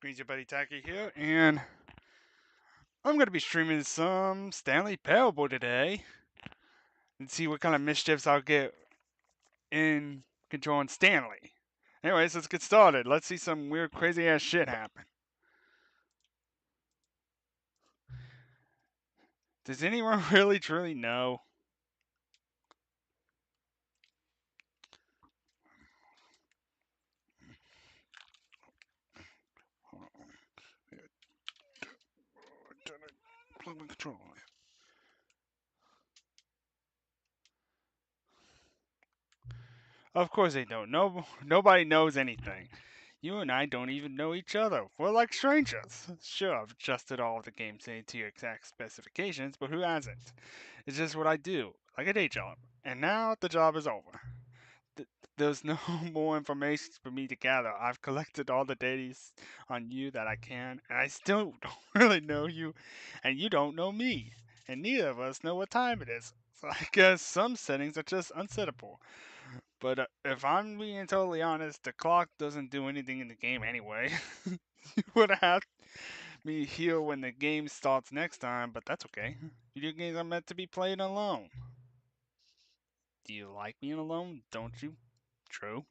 Greens your buddy Tacky here, and I'm going to be streaming some Stanley Parable today and see what kind of mischiefs I'll get in controlling Stanley. Anyways, let's get started. Let's see some weird, crazy ass shit happen. Does anyone really, truly know? Plug my controller. Of course they don't. Nobody knows anything. You and I don't even know each other. We're like strangers. Sure, I've adjusted all of the game settings to your exact specifications, but who hasn't? It's just what I do, like a day job. And now the job is over. Th- There's no more information for me to gather. I've collected all the data on you that I can, and I still don't really know you, and you don't know me. And neither of us know what time it is. So I guess some settings are just unsettable. But if I'm being totally honest, the clock doesn't do anything in the game anyway. You would have me heal when the game starts next time, but that's okay. Video games are meant to be played alone. Do you like being alone? Don't you? True.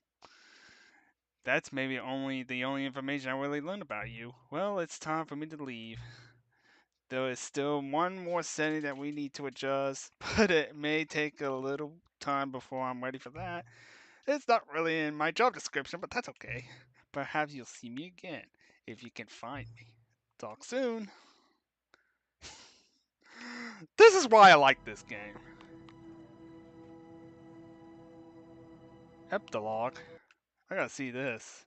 That's maybe the only information I really learned about you. Well, it's time for me to leave. There is still one more setting that we need to adjust, but it may take a little time before I'm ready for that. It's not really in my job description, but that's okay. Perhaps you'll see me again if you can find me. Talk soon. This is why I like this game. Epilogue. I gotta see this.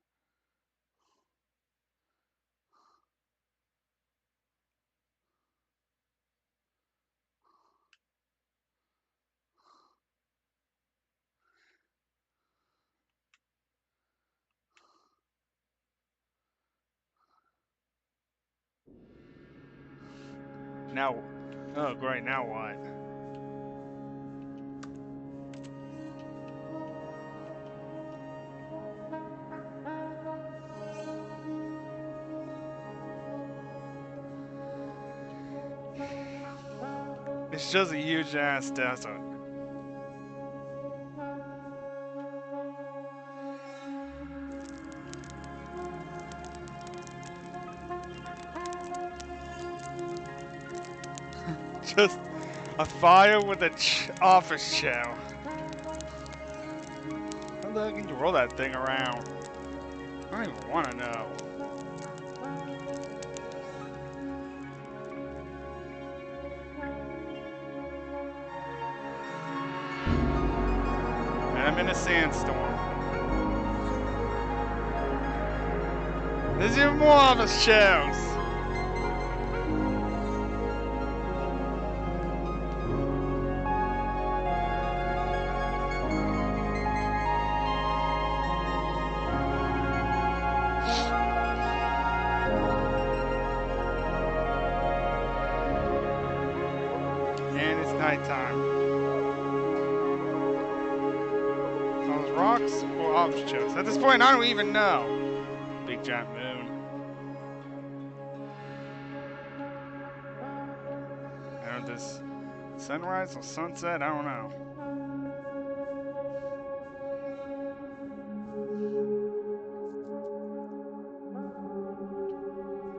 Now, oh great, now what? It's just a huge ass desert. Just a fire with a office chair. How the heck can you roll that thing around? I don't even want to know. And I'm in a sandstorm. There's even more office chairs. And it's nighttime. Those rocks or office chairs? At this point, I don't even know. Big giant moon. I don't know this sunrise or sunset. I don't know.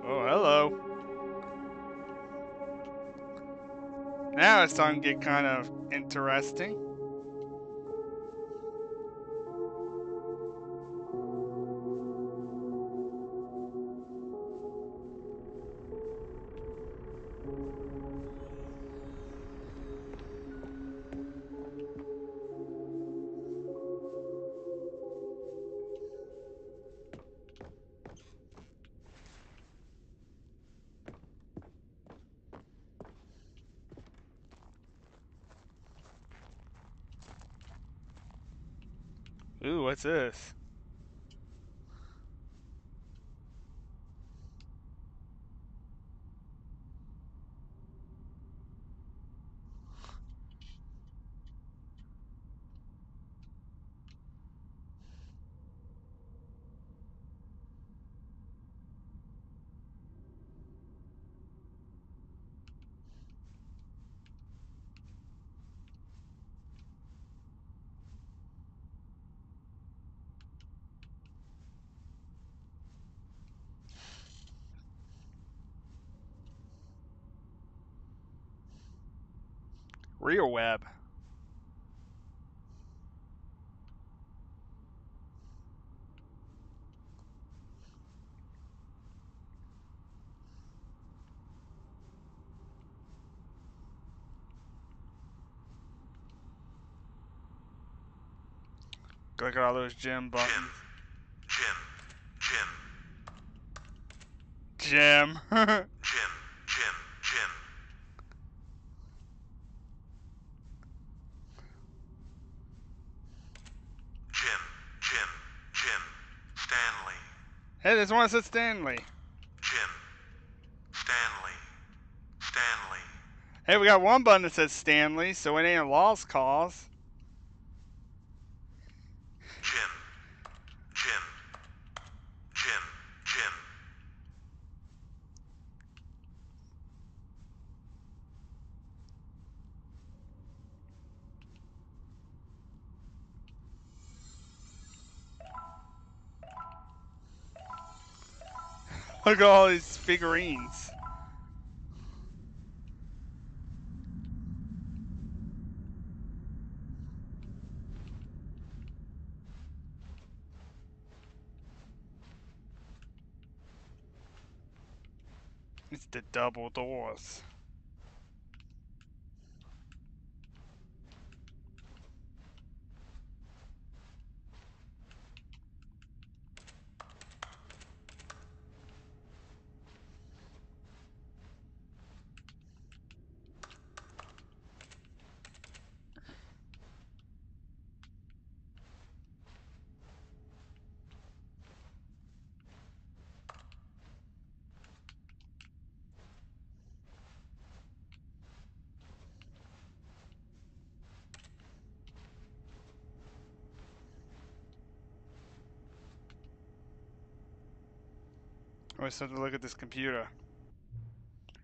Oh, hello. Now it's starting to get kind of interesting. Ooh, what's this? Real web. Click all those gym buttons. Jim, Jim, Gym. Jim, Jim, Jim. Jim, Jim, Jim. Stanley, Hey, there's one that says Stanley. Jim, Stanley, Stanley. Hey, we got one button that says Stanley, so it ain't a lost cause. Jim, Jim, Jim, Jim. Look at all these figurines. It's the double doors. I always have to look at this computer.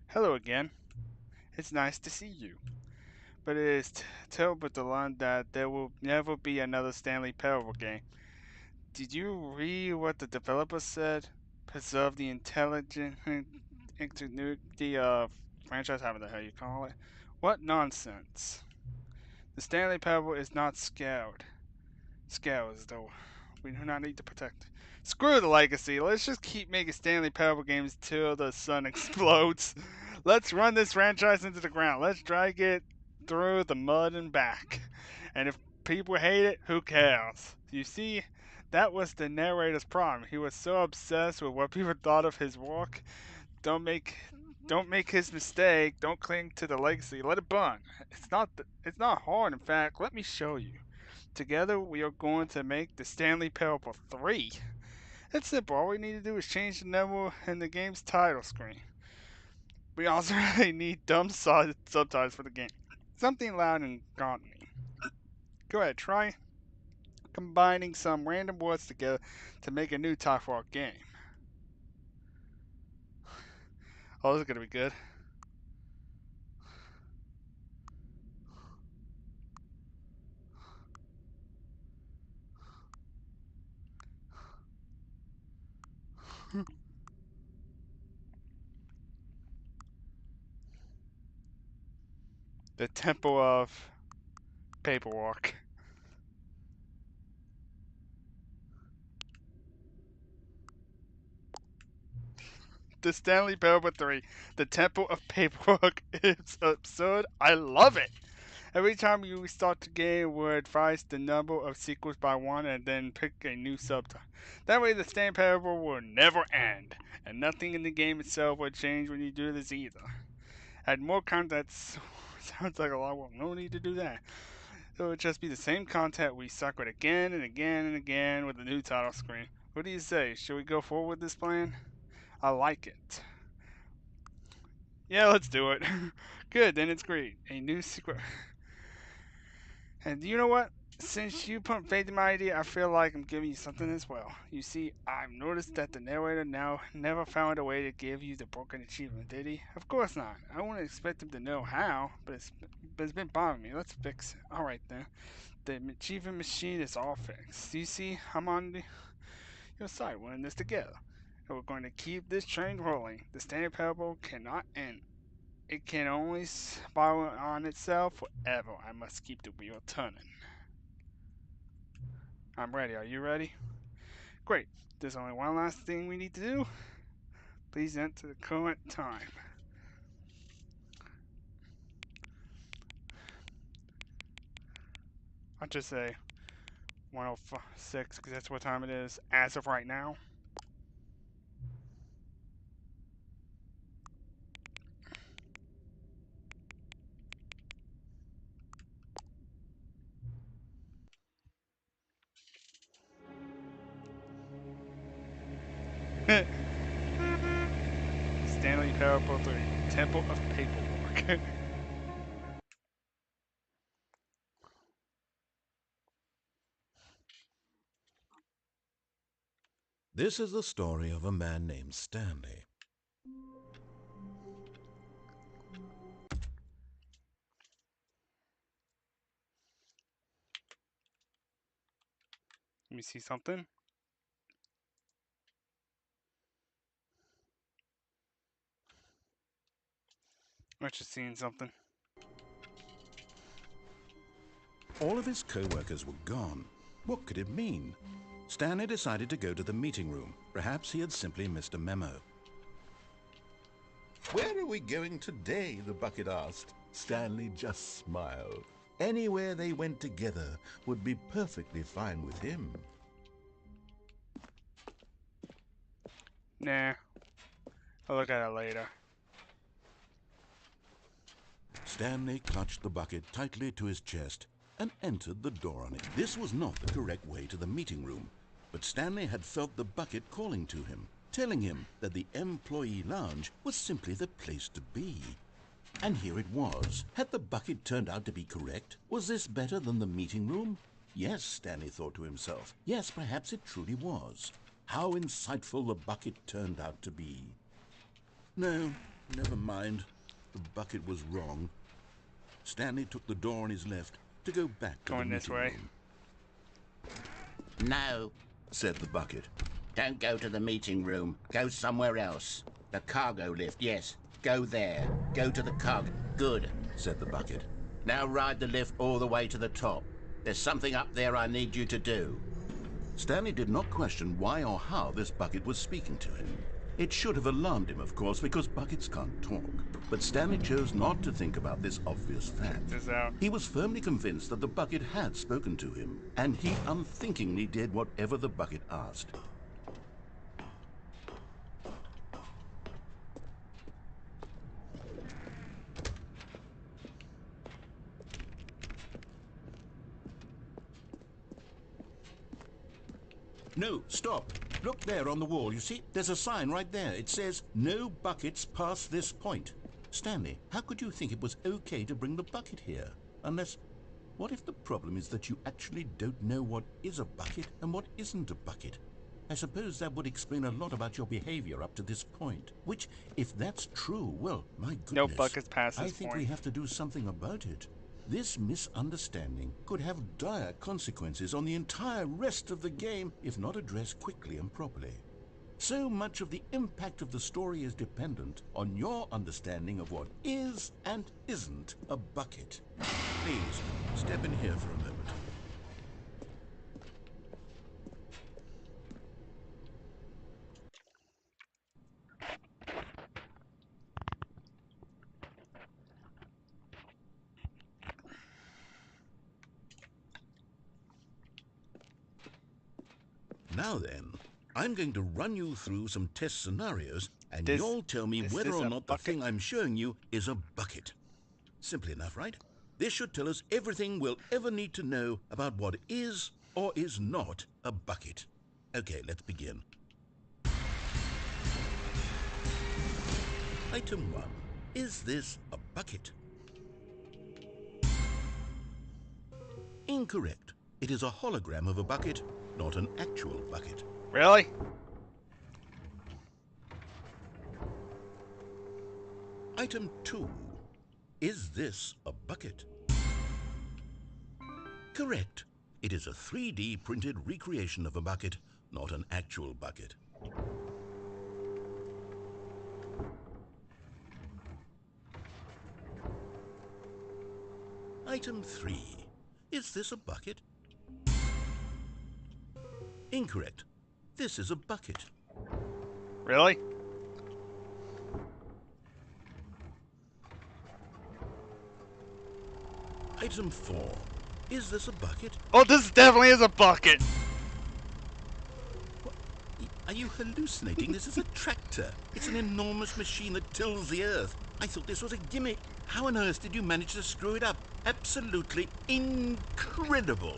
Hello again. It's nice to see you. But it is terrible to learn that there will never be another Stanley Parable game. Did you read what the developer said? Preserve the intelligent ingenuity of franchise, however the hell you call it. What nonsense. The Stanley Parable is not scaled. Scales, though. We do not need to protect. Screw the legacy. Let's just keep making Stanley Parable games till the sun explodes. Let's run this franchise into the ground. Let's drag it through the mud and back. And if people hate it, who cares? You see, that was the narrator's problem. He was so obsessed with what people thought of his work. Don't make don't make his mistake. Don't cling to the legacy. Let it burn. It's not hard. In fact, let me show you. Together, we are going to make the Stanley Parable 3. It's simple. All we need to do is change the number in the game's title screen. We also really need dumb subtitles for the game. Something loud and gardening. Go ahead, try combining some random words together to make a new title for our game. Oh, this is going to be good. The Temple of Paperwork. The Stanley Parable 3, The Temple of Paperwork. It's absurd. I love it. Every time you start the game, we'll advise the number of sequels by one and then pick a new subtitle. That way, the Stanley Parable will never end, and nothing in the game itself will change when you do this either. Add more content. Sounds like a lot of work. No need to do that. It would just be the same content we suck with again and again and again with the new title screen. What do you say? Should we go forward with this plan? I like it. Yeah, let's do it. Good, then it's great. A new secret. And you know what? Since you put faith in my idea, I feel like I'm giving you something as well. You see, I've noticed that the narrator now never found a way to give you the broken achievement, did he? Of course not. I wouldn't expect him to know how, but it's been bothering me. Let's fix it. Alright then. The achievement machine is all fixed. You see, I'm on your side. We're in this together. And we're going to keep this train rolling. The Stanley Parable cannot end. It can only spiral on itself forever. I must keep the wheel turning. I'm ready. Are you ready? Great. There's only one last thing we need to do. Please enter the current time. I'll just say 1:06 because that's what time it is as of right now. Stanley Parable 3, Temple of Paperwork. This is the story of a man named Stanley. Let me see something. I'm just seeing something. All of his co-workers were gone. What could it mean? Stanley decided to go to the meeting room. Perhaps he had simply missed a memo. "Where are we going today?" the bucket asked. Stanley just smiled. Anywhere they went together would be perfectly fine with him. Nah, I'll look at it later. Stanley clutched the bucket tightly to his chest and entered the door on it. This was not the correct way to the meeting room, but Stanley had felt the bucket calling to him, telling him that the employee lounge was simply the place to be. And here it was. Had the bucket turned out to be correct? Was this better than the meeting room? Yes, Stanley thought to himself. Yes, perhaps it truly was. How insightful the bucket turned out to be. No, never mind. The bucket was wrong. Stanley took the door on his left to go back to Going the this meeting way. room. No, Said the bucket. don't go to the meeting room. Go somewhere else. The cargo lift, yes. Go there. Go to the cargo. Good, Said the bucket. now ride the lift all the way to the top. There's something up there I need you to do. Stanley did not question why or how this bucket was speaking to him. It should have alarmed him, of course, because buckets can't talk. But Stanley chose not to think about this obvious fact. This out. He was firmly convinced that the bucket had spoken to him, and he unthinkingly did whatever the bucket asked. No, stop. Look there on the wall, you see? There's a sign right there. It says, "No buckets past this point." Stanley, how could you think it was okay to bring the bucket here? Unless, what if the problem is that you actually don't know what is a bucket and what isn't a bucket? I suppose that would explain a lot about your behavior up to this point. Which, if that's true, well, my goodness. No buckets past I this think point. we have to do something about it. This misunderstanding could have dire consequences on the entire rest of the game if not addressed quickly and properly. So much of the impact of the story is dependent on your understanding of what is and isn't a bucket. Please, step in here for a moment. Now then, I'm going to run you through some test scenarios, and This- you'll tell me this whether is or a not the bucket. thing I'm showing you is a bucket. Simple enough, right? This should tell us everything we'll ever need to know about what is or is not a bucket. Okay, let's begin. Item 1. Is this a bucket? Incorrect. It is a hologram of a bucket, not an actual bucket. Really? Item 2. Is this a bucket? Correct. It is a 3D printed recreation of a bucket, not an actual bucket. Item 3. Is this a bucket? Incorrect. This is a bucket. Really? Item 4. Is this a bucket? Oh, this definitely is a bucket. Are you hallucinating? This is a tractor. It's an enormous machine that tills the earth. I thought this was a gimmick. How on earth did you manage to screw it up? Absolutely incredible.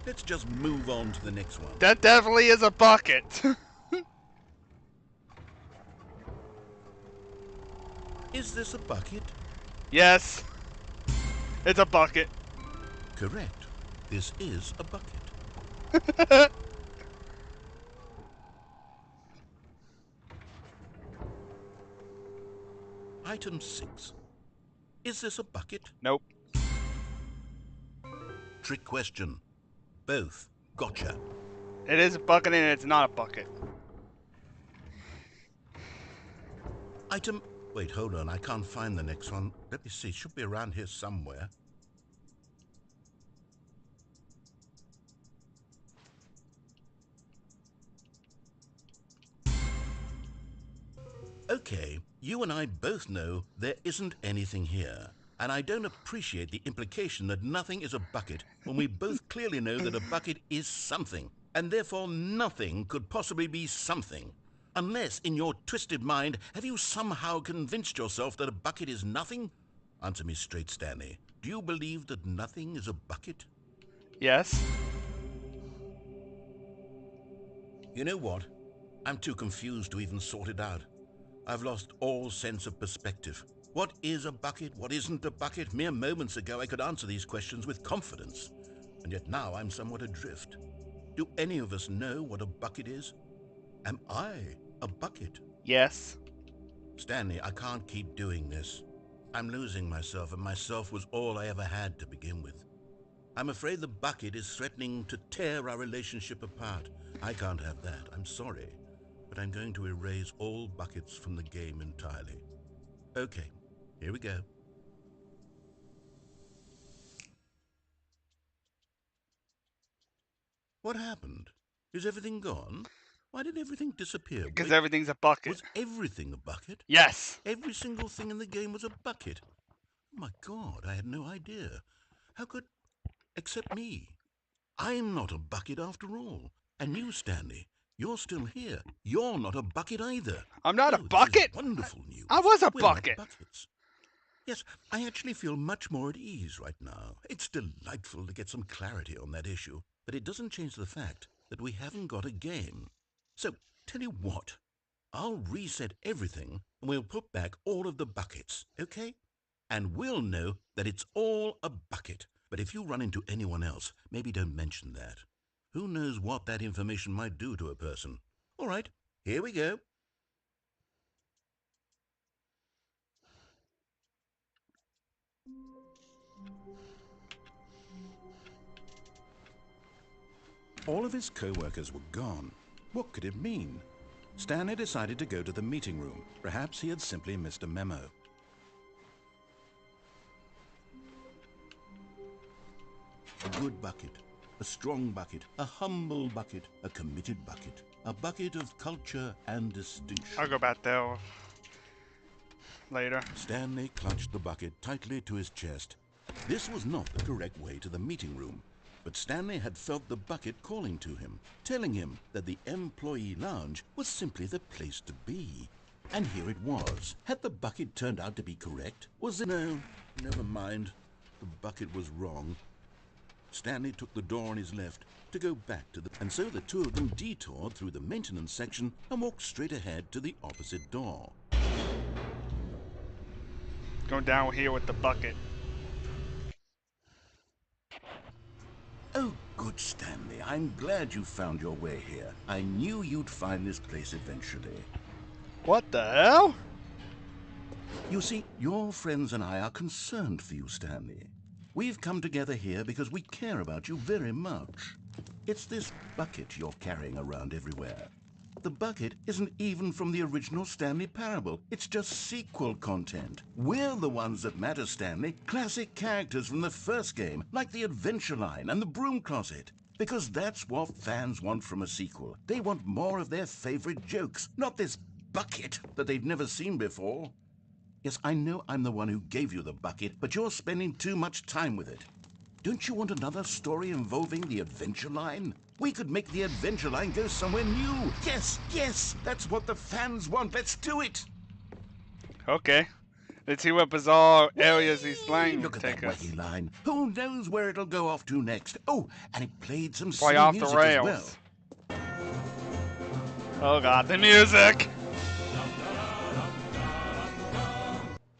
Let's just move on to the next one. That definitely is a bucket. Is this a bucket? Yes. It's a bucket. Correct. This is a bucket. Item 6. Is this a bucket? Nope. Trick question. Both. Gotcha. It is a bucket and it's not a bucket. Item... Wait, hold on. I can't find the next one. Let me see. It should be around here somewhere. Okay, you and I both know there isn't anything here. And I don't appreciate the implication that nothing is a bucket when we both clearly know that a bucket is something. And therefore nothing could possibly be something. Unless, in your twisted mind, have you somehow convinced yourself that a bucket is nothing? Answer me straight, Stanley. Do you believe that nothing is a bucket? Yes. You know what? I'm too confused to even sort it out. I've lost all sense of perspective. What is a bucket? What isn't a bucket? Mere moments ago I could answer these questions with confidence. And yet now I'm somewhat adrift. Do any of us know what a bucket is? Am I a bucket? Yes. Stanley, I can't keep doing this. I'm losing myself, and myself was all I ever had to begin with. I'm afraid the bucket is threatening to tear our relationship apart. I can't have that. I'm sorry. But I'm going to erase all buckets from the game entirely. Okay, here we go. What happened? Is everything gone? Why did everything disappear? Because Wait, everything's a bucket. was everything a bucket? Yes. Every single thing in the game was a bucket. Oh my God, I had no idea. How could... except me. I'm not a bucket after all. And you, Stanley, you're still here. You're not a bucket either. I'm not a Oh, this bucket. is wonderful news. I was a We're not bucket. buckets. Yes, I actually feel much more at ease right now. It's delightful to get some clarity on that issue, but it doesn't change the fact that we haven't got a game. So, tell you what, I'll reset everything and we'll put back all of the buckets, okay? And we'll know that it's all a bucket. But if you run into anyone else, maybe don't mention that. Who knows what that information might do to a person? All right, here we go. All of his co-workers were gone. What could it mean? Stanley decided to go to the meeting room. Perhaps he had simply missed a memo. A good bucket, a strong bucket, a humble bucket, a committed bucket, a bucket of culture and distinction. I'll go back there later. Stanley clutched the bucket tightly to his chest. This was not the correct way to the meeting room, but Stanley had felt the bucket calling to him, telling him that the employee lounge was simply the place to be. And here it was. Had the bucket turned out to be correct? Was it? No, never mind. The bucket was wrong. Stanley took the door on his left to go back to the... And so the two of them detoured through the maintenance section and walked straight ahead to the opposite door. Go down here with the bucket. Oh, good, Stanley. I'm glad you found your way here. I knew you'd find this place eventually. What the hell? You see, your friends and I are concerned for you, Stanley. We've come together here because we care about you very much. It's this bucket you're carrying around everywhere. The bucket isn't even from the original Stanley Parable. It's just sequel content. We're the ones that matter, Stanley. Classic characters from the first game, like the Adventure Line and the Broom Closet. Because that's what fans want from a sequel. They want more of their favorite jokes, not this bucket that they've never seen before. Yes, I know I'm the one who gave you the bucket, but you're spending too much time with it. Don't you want another story involving the Adventure Line? We could make the Adventure Line go somewhere new. Yes, yes, that's what the fans want. Let's do it. Okay. Let's see what bizarre areas these Whee! lines Look at take that us. wacky line. Who knows where it'll go off to next? Oh, and it played some Play silly off the music as well. rails. Oh god, the music!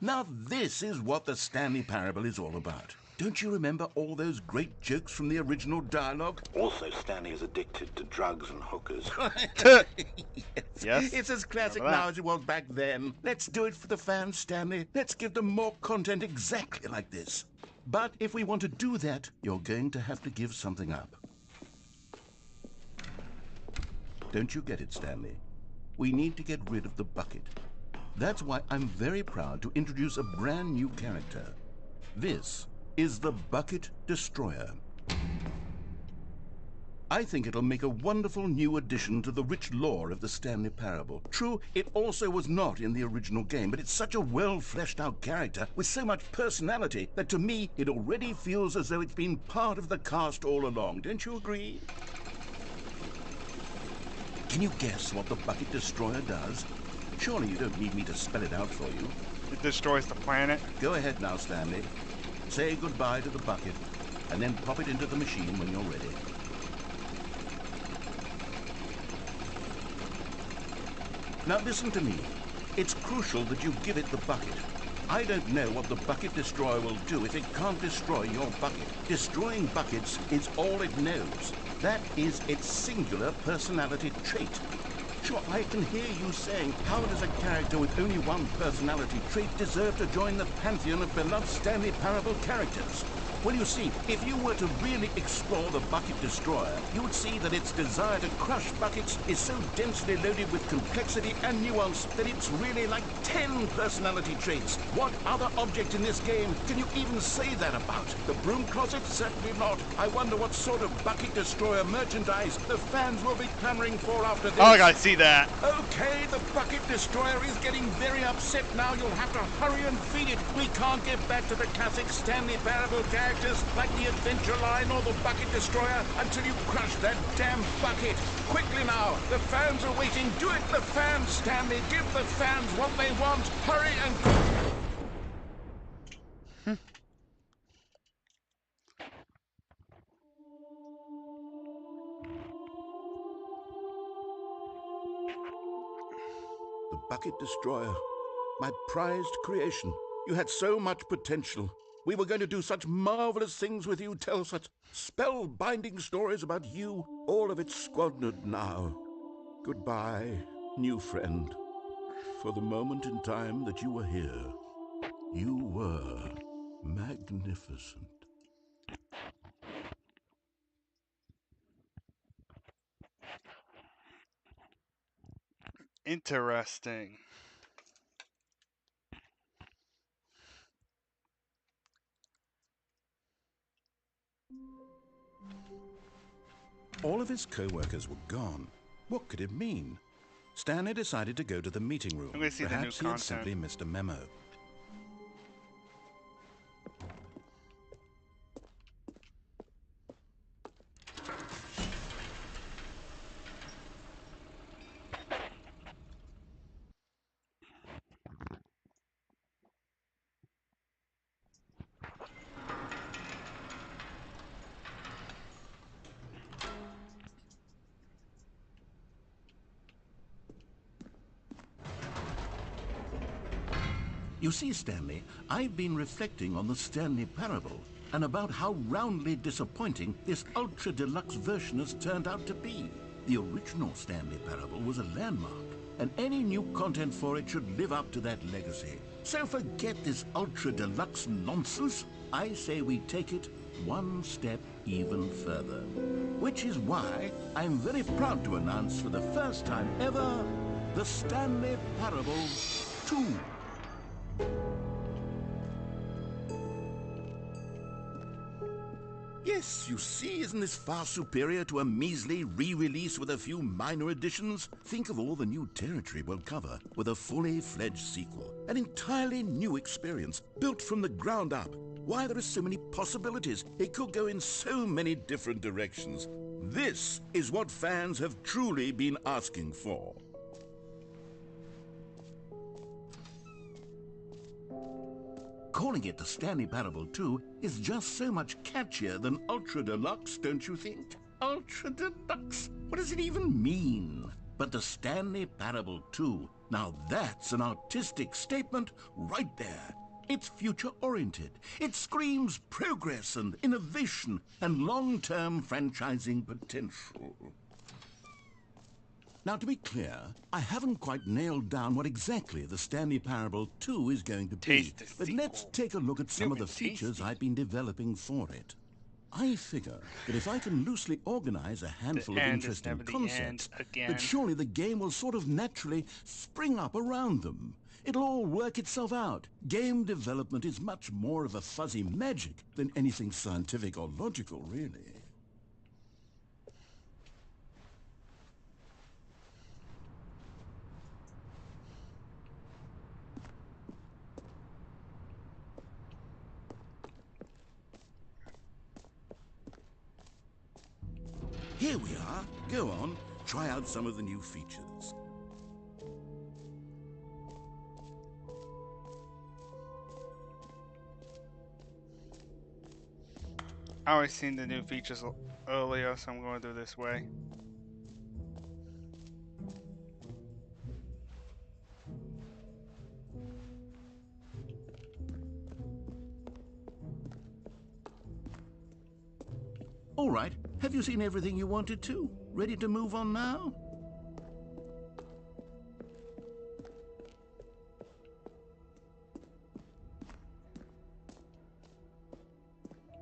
Now this is what the Stanley Parable is all about. Don't you remember all those great jokes from the original dialogue? Also, Stanley is addicted to drugs and hookers. Yes, It's as classic remember that. now as it was back then. Let's do it for the fans, Stanley. Let's give them more content exactly like this. But if we want to do that, you're going to have to give something up. Don't you get it, Stanley? We need to get rid of the bucket. That's why I'm very proud to introduce a brand new character. This is the Bucket Destroyer. I think it'll make a wonderful new addition to the rich lore of the Stanley Parable. True, it also was not in the original game, but it's such a well-fleshed-out character with so much personality that to me, it already feels as though it's been part of the cast all along. Don't you agree? Can you guess what the Bucket Destroyer does? Surely you don't need me to spell it out for you. It destroys the planet. Go ahead now, Stanley. Say goodbye to the bucket, and then pop it into the machine when you're ready. Now listen to me. It's crucial that you give it the bucket. I don't know what the Bucket Destroyer will do if it can't destroy your bucket. Destroying buckets is all it knows. That is its singular personality trait. Sure, I can hear you saying, how does a character with only one personality trait deserve to join the pantheon of beloved Stanley Parable characters? Well, you see, if you were to really explore the Bucket Destroyer, you would see that its desire to crush buckets is so densely loaded with complexity and nuance that it's really like 10 personality traits. What other object in this game can you even say that about? The Broom Closet? Certainly not. I wonder what sort of Bucket Destroyer merchandise the fans will be clamoring for after this. Oh, I gotta see that. Okay, the Bucket Destroyer is getting very upset now. You'll have to hurry and feed it. We can't get back to the classic Stanley Parable characters like the Adventure Line or the Bucket Destroyer until you crush that damn bucket. Quickly now, the fans are waiting. Do it, the fans, Stanley. Give the fans what they want. Hurry and... The Bucket Destroyer, my prized creation. You had so much potential. We were going to do such marvelous things with you, tell such spellbinding stories about you. All of it squandered now. Goodbye, new friend. For the moment in time that you were here, you were magnificent. Interesting. All of his co-workers were gone. What could it mean? Stanley decided to go to the meeting room. I'm gonna see the new Perhaps he had content. simply missed a memo. You see, Stanley, I've been reflecting on the Stanley Parable and about how roundly disappointing this ultra deluxe version has turned out to be. The original Stanley Parable was a landmark, and any new content for it should live up to that legacy. So forget this ultra deluxe nonsense. I say we take it one step even further. Which is why I'm very proud to announce for the first time ever, the Stanley Parable 2. Yes, you see, isn't this far superior to a measly re-release with a few minor additions? Think of all the new territory we'll cover with a fully fledged sequel. An entirely new experience, built from the ground up. Why, there are so many possibilities. It could go in so many different directions. This is what fans have truly been asking for. Calling it the Stanley Parable 2 is just so much catchier than Ultra Deluxe, don't you think? Ultra Deluxe? What does it even mean? But the Stanley Parable 2, now that's an artistic statement right there. It's future-oriented. It screams progress and innovation and long-term franchising potential. Now, to be clear, I haven't quite nailed down what exactly the Stanley Parable 2 is going to be. But let's take a look at some of the features I've been developing for it. I figure that if I can loosely organize a handful of interesting concepts, that surely the game will sort of naturally spring up around them. It'll all work itself out. Game development is much more of a fuzzy magic than anything scientific or logical, really. Here we are. Go on, try out some of the new features. I always seen the new features earlier, so I'm going to do this way. All right, have you seen everything you wanted to? Ready to move on now?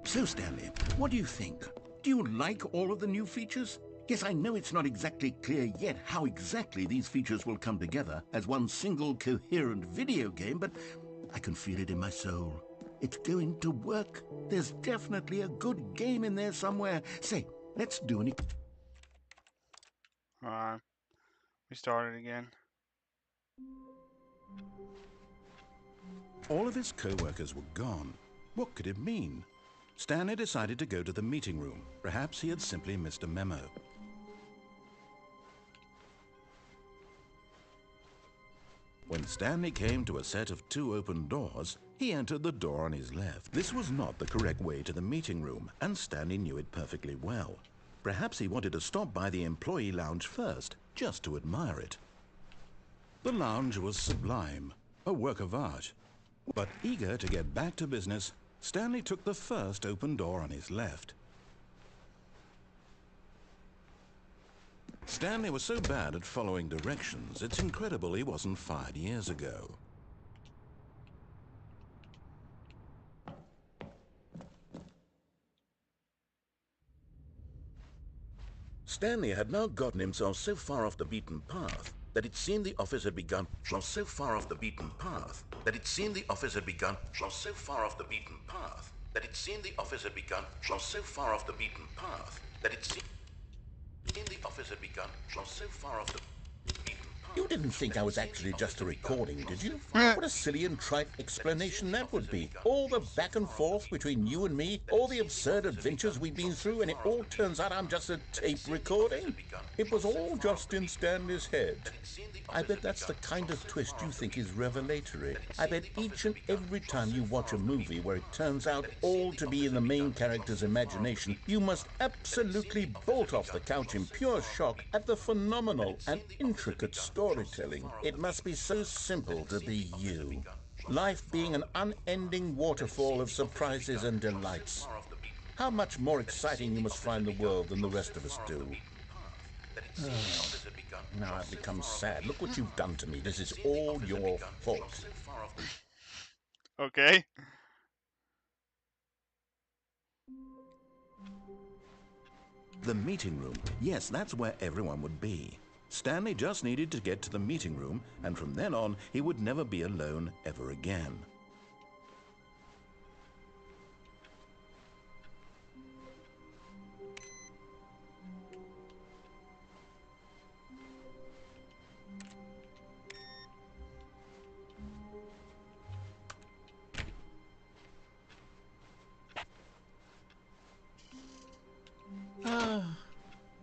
So, Stanley, what do you think? Do you like all of the new features? Yes, I know it's not exactly clear yet how exactly these features will come together as one single coherent video game, but I can feel it in my soul. It's going to work. There's definitely a good game in there somewhere. Say, let's do an... Alright, we started again. All of his co-workers were gone. What could it mean? Stanley decided to go to the meeting room. Perhaps he had simply missed a memo. When Stanley came to a set of 2 open doors, he entered the door on his left. This was not the correct way to the meeting room, and Stanley knew it perfectly well. Perhaps he wanted to stop by the employee lounge first, just to admire it. The lounge was sublime, a work of art. But eager to get back to business, Stanley took the first open door on his left. Stanley was so bad at following directions, it's incredible he wasn't fired years ago. Stanley had now gotten himself so far off the beaten path that it seemed the office had begun so far off the beaten path that it seemed the office had begun so far off the beaten path that it seemed the office had begun so far off the beaten path that it seemed the office had begun so far off the beaten path. You didn't think I was actually just a recording, did you? What a silly and trite explanation that would be. All the back and forth between you and me, all the absurd adventures we've been through, and it all turns out I'm just a tape recording? It was all just in Stanley's head. I bet that's the kind of twist you think is revelatory. I bet each and every time you watch a movie where it turns out all to be in the main character's imagination, you must absolutely bolt off the couch in pure shock at the phenomenal and intricate storytelling. It must be so simple to be you. Life being an unending waterfall of surprises and delights. How much more exciting you must find the world than the rest of us do. Now I've become sad. Look what you've done to me. This is all your fault. Okay. The meeting room. Yes, that's where everyone would be. Stanley just needed to get to the meeting room, and from then on, he would never be alone ever again.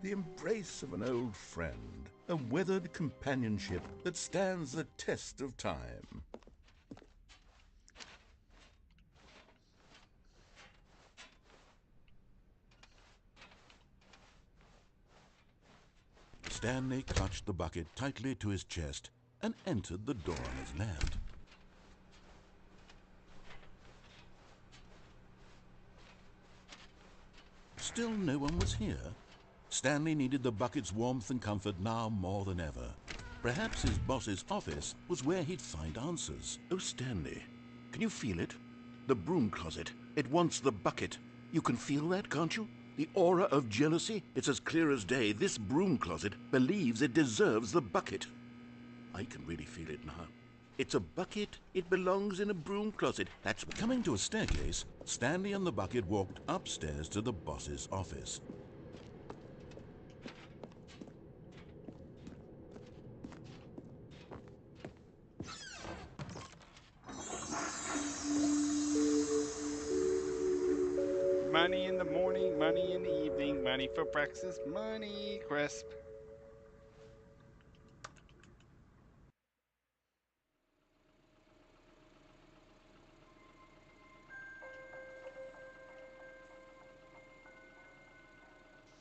The embrace of an old friend, a weathered companionship that stands the test of time. Stanley clutched the bucket tightly to his chest and entered the door on his left. Still no one was here. Stanley needed the bucket's warmth and comfort now more than ever. Perhaps his boss's office was where he'd find answers. Oh, Stanley, can you feel it? The broom closet. It wants the bucket. You can feel that, can't you? The aura of jealousy. It's as clear as day. This broom closet believes it deserves the bucket. I can really feel it now. It's a bucket. It belongs in a broom closet. That's Coming to a staircase, Stanley and the bucket walked upstairs to the boss's office. Money in the morning, money in the evening, money for breakfast, money crisp.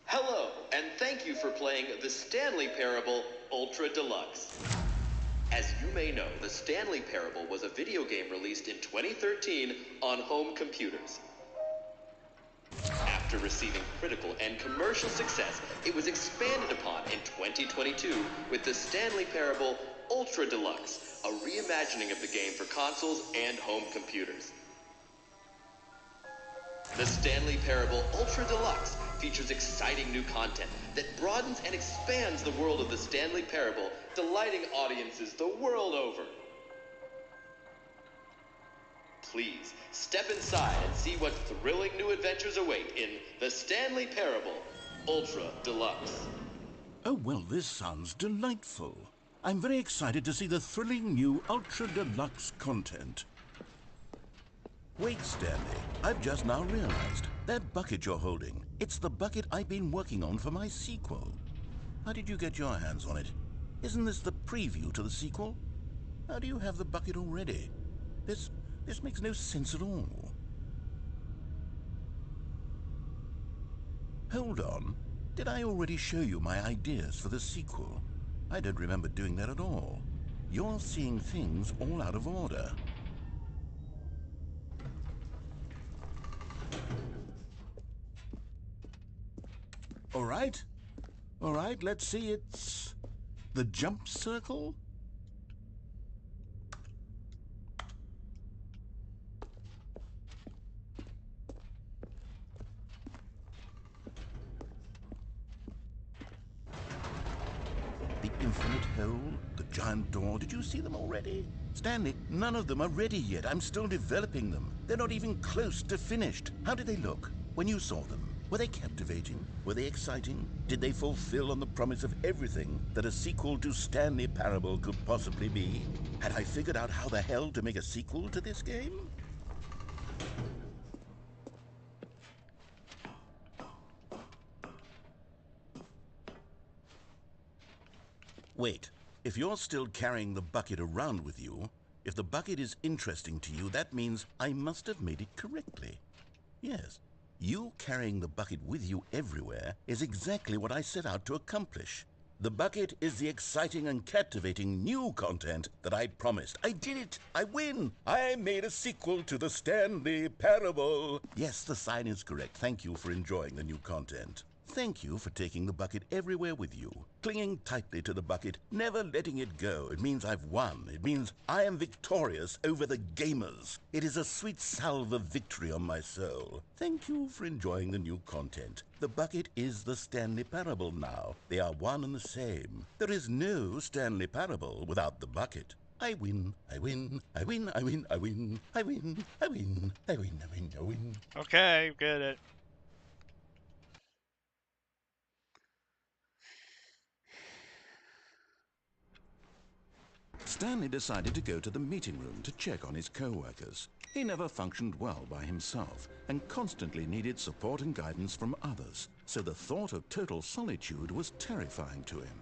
Hello, and thank you for playing the Stanley Parable Ultra Deluxe. As you may know, the Stanley Parable was a video game released in 2013 on home computers. After receiving critical and commercial success, it was expanded upon in 2022 with the Stanley Parable Ultra Deluxe, a reimagining of the game for consoles and home computers. The Stanley Parable Ultra Deluxe features exciting new content that broadens and expands the world of the Stanley Parable, delighting audiences the world over. Please, step inside and see what thrilling new adventures await in the Stanley Parable Ultra Deluxe. Oh, well, this sounds delightful. I'm very excited to see the thrilling new Ultra Deluxe content. Wait, Stanley, I've just now realized. That bucket you're holding, it's the bucket I've been working on for my sequel. How did you get your hands on it? Isn't this the preview to the sequel? How do you have the bucket already? This makes no sense at all. Hold on. Did I already show you my ideas for the sequel? I don't remember doing that at all. You're seeing things all out of order. All right, let's see. It's the jump circle? The infinite hole, the giant door. Did you see them already? Stanley, none of them are ready yet. I'm still developing them. They're not even close to finished. How did they look when you saw them? Were they captivating? Were they exciting? Did they fulfill on the promise of everything that a sequel to Stanley Parable could possibly be? Had I figured out how the hell to make a sequel to this game? Wait, if you're still carrying the bucket around with you, if the bucket is interesting to you, that means I must have made it correctly. Yes. You carrying the bucket with you everywhere is exactly what I set out to accomplish. The bucket is the exciting and captivating new content that I promised. I did it! I win! I made a sequel to the Stanley Parable! Yes, the sign is correct. Thank you for enjoying the new content. Thank you for taking the bucket everywhere with you. Clinging tightly to the bucket, never letting it go. It means I've won. It means I am victorious over the gamers. It is a sweet salve of victory on my soul. Thank you for enjoying the new content. The bucket is the Stanley Parable now. They are one and the same. There is no Stanley Parable without the bucket. I win, I win, I win, I win, I win, I win, I win, I win, I win, I win. Okay, get it. Stanley decided to go to the meeting room to check on his co-workers. He never functioned well by himself and constantly needed support and guidance from others, so the thought of total solitude was terrifying to him.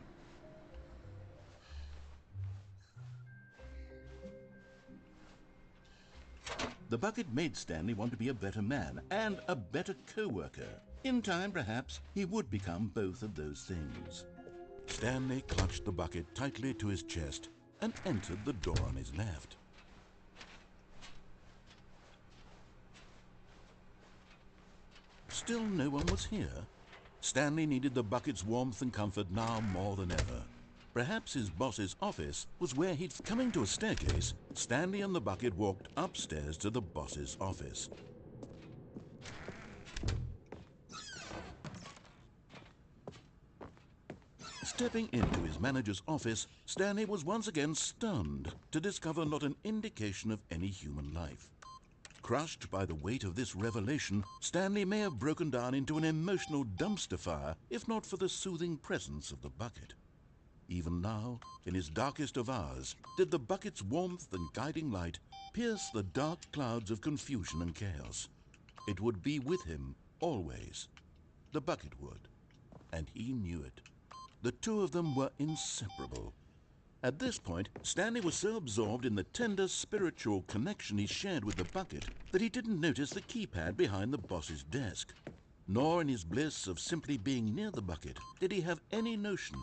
The bucket made Stanley want to be a better man and a better co-worker. In time, perhaps, he would become both of those things. Stanley clutched the bucket tightly to his chest and entered the door on his left. Still no one was here. Stanley needed the bucket's warmth and comfort now more than ever. Perhaps his boss's office was where he'd... Coming to a staircase, Stanley and the bucket walked upstairs to the boss's office. Stepping into his manager's office, Stanley was once again stunned to discover not an indication of any human life. Crushed by the weight of this revelation, Stanley may have broken down into an emotional dumpster fire if not for the soothing presence of the bucket. Even now, in his darkest of hours, did the bucket's warmth and guiding light pierce the dark clouds of confusion and chaos. It would be with him always. The bucket would, and he knew it. The two of them were inseparable. At this point, Stanley was so absorbed in the tender spiritual connection he shared with the bucket that he didn't notice the keypad behind the boss's desk. Nor in his bliss of simply being near the bucket did he have any notion.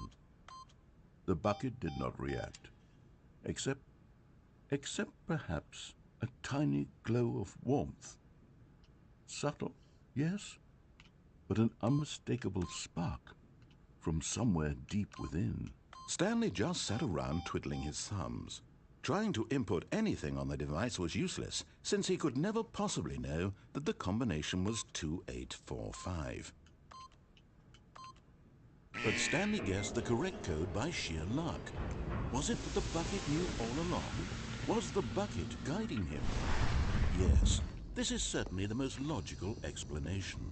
The bucket did not react, except perhaps a tiny glow of warmth. Subtle, yes, but an unmistakable spark from somewhere deep within. Stanley just sat around twiddling his thumbs. Trying to input anything on the device was useless, since he could never possibly know that the combination was 2845. But Stanley guessed the correct code by sheer luck. Was it that the bucket knew all along? Was the bucket guiding him? Yes, this is certainly the most logical explanation.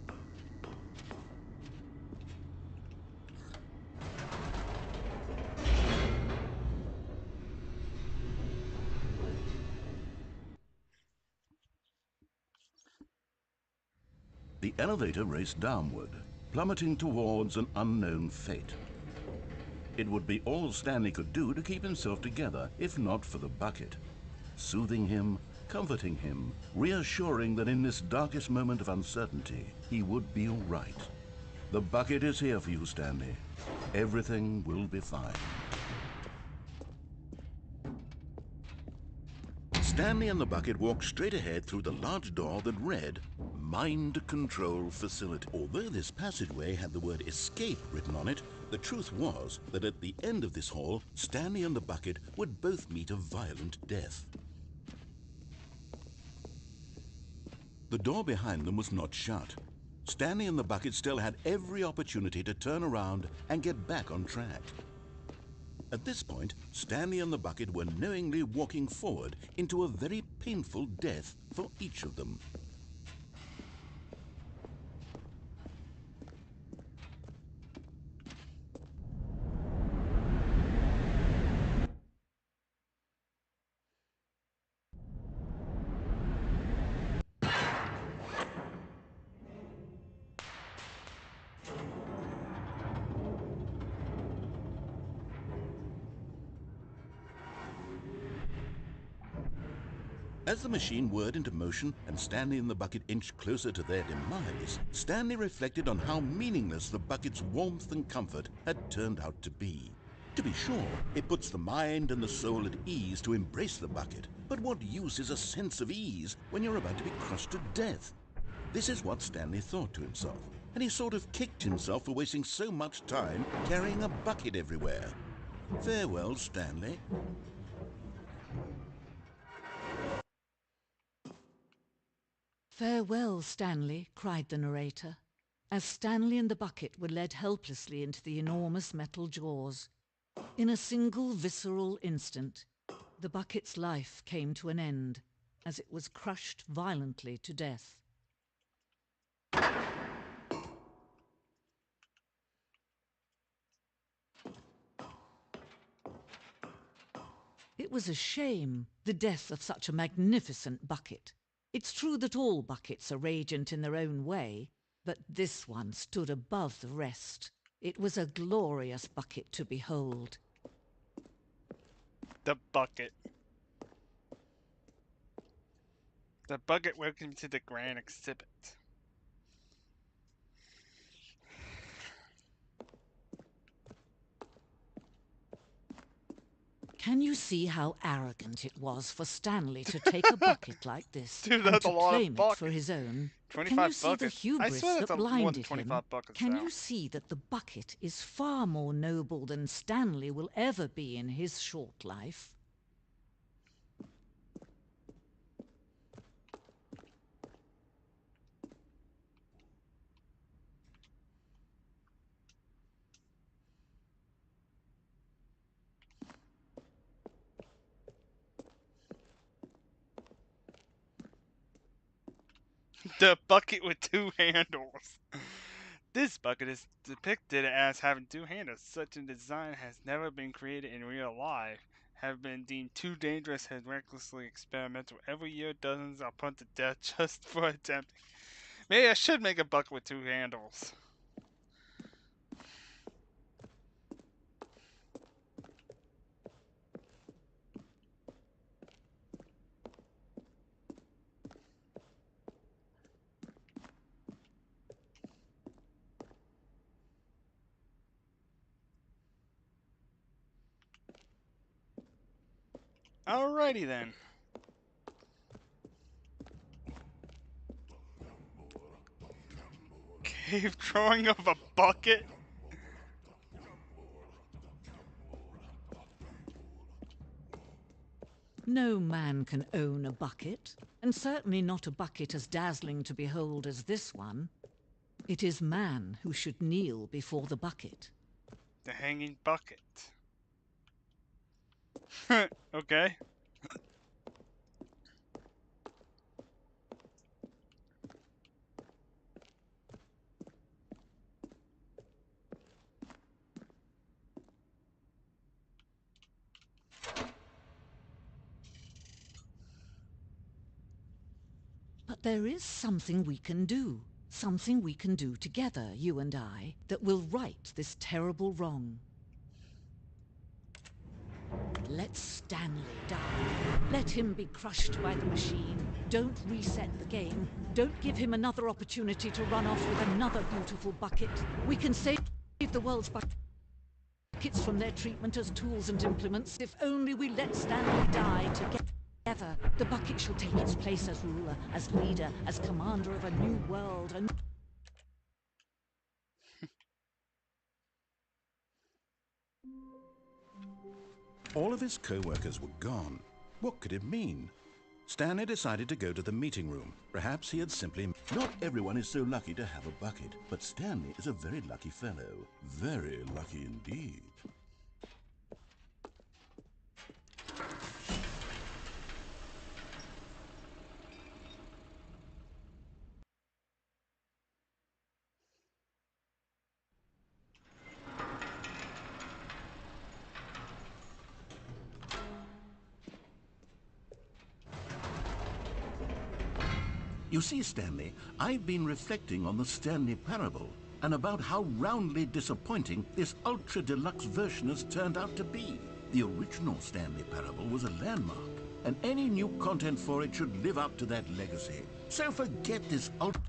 The elevator raced downward, plummeting towards an unknown fate. It would be all Stanley could do to keep himself together, if not for the bucket. Soothing him, comforting him, reassuring that in this darkest moment of uncertainty, he would be all right. The bucket is here for you, Stanley. Everything will be fine. Stanley and the bucket walked straight ahead through the large door that read, Mind Control Facility. Although this passageway had the word escape written on it, the truth was that at the end of this hall, Stanley and the bucket would both meet a violent death. The door behind them was not shut. Stanley and the bucket still had every opportunity to turn around and get back on track. At this point, Stanley and the bucket were knowingly walking forward into a very painful death for each of them. As the machine whirred into motion and Stanley and the bucket inched closer to their demise, Stanley reflected on how meaningless the bucket's warmth and comfort had turned out to be. To be sure, it puts the mind and the soul at ease to embrace the bucket, but what use is a sense of ease when you're about to be crushed to death? This is what Stanley thought to himself. and he sort of kicked himself for wasting so much time carrying a bucket everywhere. Farewell, Stanley. "Farewell, Stanley," cried the narrator, as Stanley and the bucket were led helplessly into the enormous metal jaws. In a single visceral instant, the bucket's life came to an end, as it was crushed violently to death. It was a shame, the death of such a magnificent bucket. It's true that all buckets are radiant in their own way, but this one stood above the rest. It was a glorious bucket to behold. The bucket. The bucket, welcome to the grand exhibit. Can you see how arrogant it was for Stanley to take a bucket like this Dude, and that's a to lot of claim it for his own? Can you 25 see the buckets. I hubris swear that that's more than blinded him? 25 buckets Can now. you see that the bucket is far more noble than Stanley will ever be in his short life? The bucket with two handles. This bucket is depicted as having two handles. Such a design has never been created in real life. Have been deemed too dangerous and recklessly experimental. Every year, dozens are put to death just for attempting. Maybe I should make a bucket with two handles. Alrighty then. Cave drawing of a bucket? No man can own a bucket, and certainly not a bucket as dazzling to behold as this one. It is man who should kneel before the bucket. The hanging bucket. Okay. But there is something we can do. Something we can do together, you and I, that will right this terrible wrong. Let Stanley die. Let him be crushed by the machine. Don't reset the game. Don't give him another opportunity to run off with another beautiful bucket. We can save the world's buckets from their treatment as tools and implements if only we let Stanley die together. The bucket shall take its place as ruler, as leader, as commander of a new world. All of his co-workers were gone. What could it mean? Stanley decided to go to the meeting room. Perhaps he had simply... Not everyone is so lucky to have a bucket, but Stanley is a very lucky fellow. Very lucky indeed. You see, Stanley, I've been reflecting on the Stanley Parable and about how roundly disappointing this ultra deluxe version has turned out to be. The original Stanley Parable was a landmark, and any new content for it should live up to that legacy. So forget this ultra...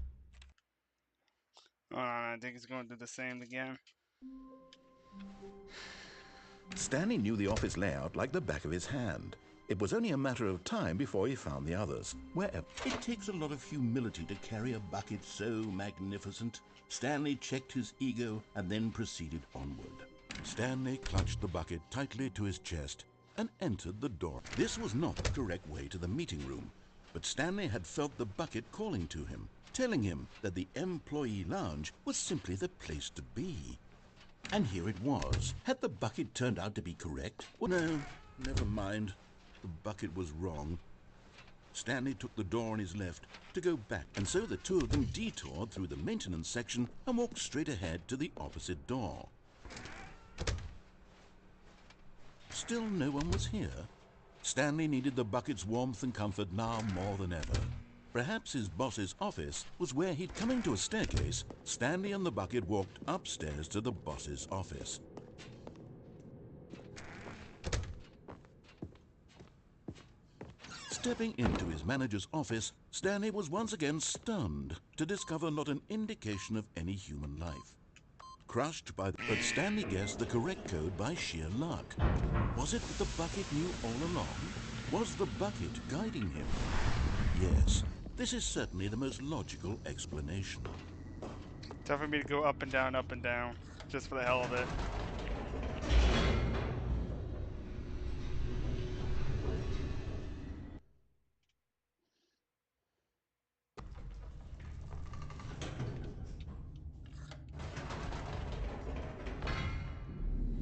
Hold on, I think he's going to do the same again. Stanley knew the office layout like the back of his hand. It was only a matter of time before he found the others. Wherever. It takes a lot of humility to carry a bucket so magnificent. Stanley checked his ego and then proceeded onward. Stanley clutched the bucket tightly to his chest and entered the door. This was not the correct way to the meeting room, but Stanley had felt the bucket calling to him, telling him that the employee lounge was simply the place to be. And here it was. Had the bucket turned out to be correct? Well, no, never mind. The bucket was wrong. Stanley took the door on his left to go back, and so the two of them detoured through the maintenance section and walked straight ahead to the opposite door. Still no one was here. Stanley needed the bucket's warmth and comfort now more than ever. Perhaps his boss's office was where he'd coming to a staircase. Stanley and the bucket walked upstairs to the boss's office. Stepping into his manager's office, Stanley was once again stunned to discover not an indication of any human life. Crushed by... But Stanley guessed the correct code by sheer luck. Was it that the bucket knew all along? Was the bucket guiding him? Yes, this is certainly the most logical explanation. Time for me to go up and down, just for the hell of it.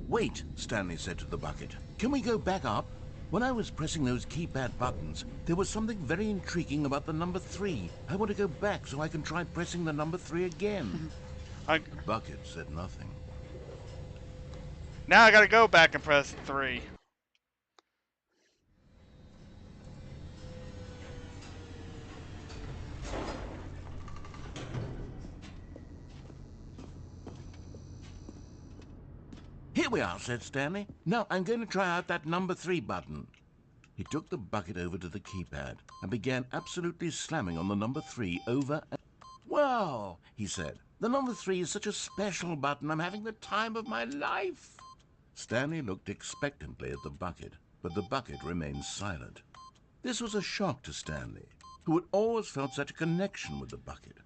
Wait, Stanley said to the bucket. Can we go back up? When I was pressing those keypad buttons, there was something very intriguing about the number 3. I want to go back so I can try pressing the number 3 again. The bucket said nothing. Now I gotta go back and press 3. Here we are, said Stanley. Now I'm going to try out that number 3 button. He took the bucket over to the keypad and began absolutely slamming on the number 3 over and... Wow, he said. The number 3 is such a special button. I'm having the time of my life. Stanley looked expectantly at the bucket, but the bucket remained silent. This was a shock to Stanley, who had always felt such a connection with the bucket.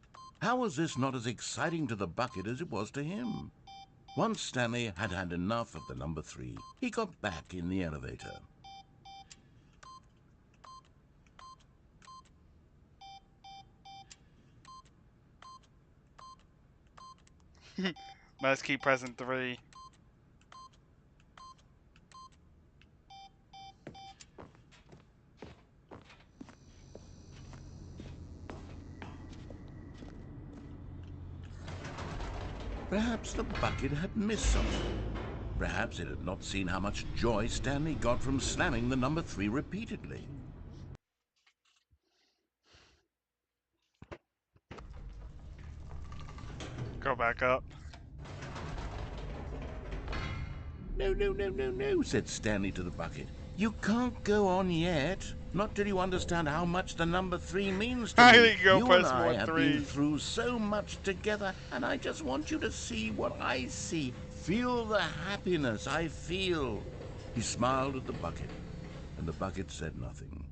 How was this not as exciting to the bucket as it was to him? Once Stanley had had enough of the number 3, he got back in the elevator. Must keep pressing 3. Perhaps the bucket had missed something. Perhaps it had not seen how much joy Stanley got from slamming the number 3 repeatedly. Go back up. No, no, no, no, no, said Stanley to the bucket. You can't go on yet. Not till you understand how much the number 3 means to I me. think go You press and I more have 3. been through so much together, and I just want you to see what I see. Feel the happiness I feel. He smiled at the bucket, and the bucket said nothing.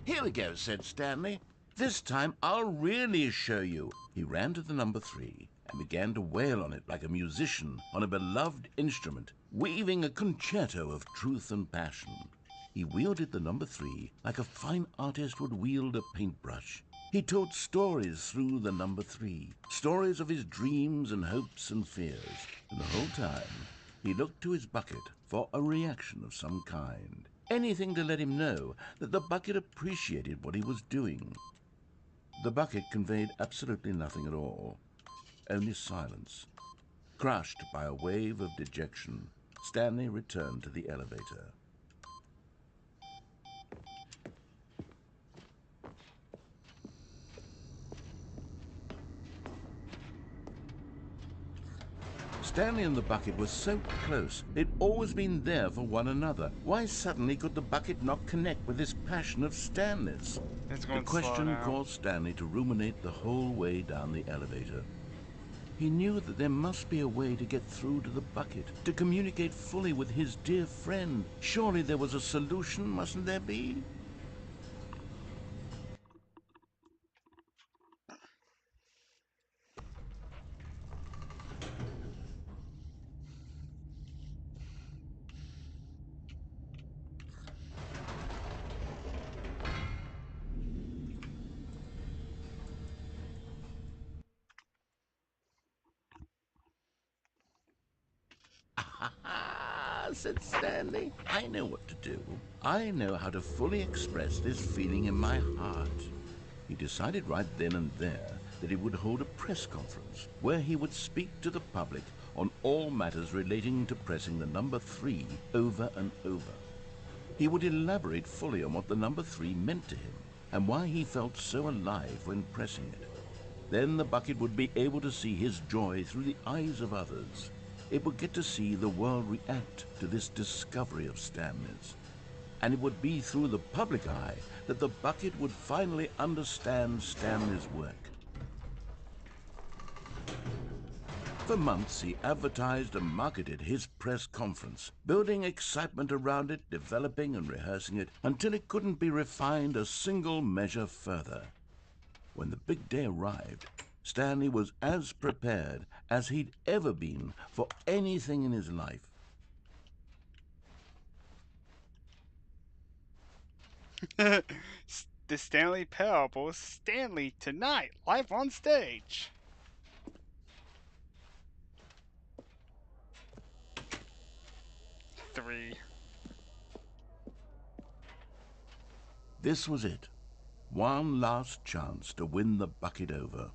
Here we go, said Stanley. This time I'll really show you. He ran to the number 3 and began to wail on it like a musician on a beloved instrument, weaving a concerto of truth and passion. He wielded the number 3 like a fine artist would wield a paintbrush. He told stories through the number 3, stories of his dreams and hopes and fears, and the whole time he looked to his bucket for a reaction of some kind. Anything to let him know that the bucket appreciated what he was doing. The bucket conveyed absolutely nothing at all, only silence. Crushed by a wave of dejection, Stanley returned to the elevator. Stanley and the bucket were so close. They'd always been there for one another. Why suddenly could the bucket not connect with this passion of Stanley's? It's The going to slow question down. caused Stanley to ruminate the whole way down the elevator. He knew that there must be a way to get through to the bucket, to communicate fully with his dear friend. Surely there was a solution, mustn't there be? Ah, said Stanley. I know what to do. I know how to fully express this feeling in my heart. He decided right then and there that he would hold a press conference where he would speak to the public on all matters relating to pressing the number 3 over and over. He would elaborate fully on what the number 3 meant to him and why he felt so alive when pressing it. Then the bucket would be able to see his joy through the eyes of others. It would get to see the world react to this discovery of Stanley's. And it would be through the public eye that the bucket would finally understand Stanley's work. For months, he advertised and marketed his press conference, building excitement around it, developing and rehearsing it, until it couldn't be refined a single measure further. When the big day arrived, Stanley was as prepared as he'd ever been for anything in his life. The Stanley Parable, Stanley tonight, live on stage. Three. This was it. One last chance to win the bucket over.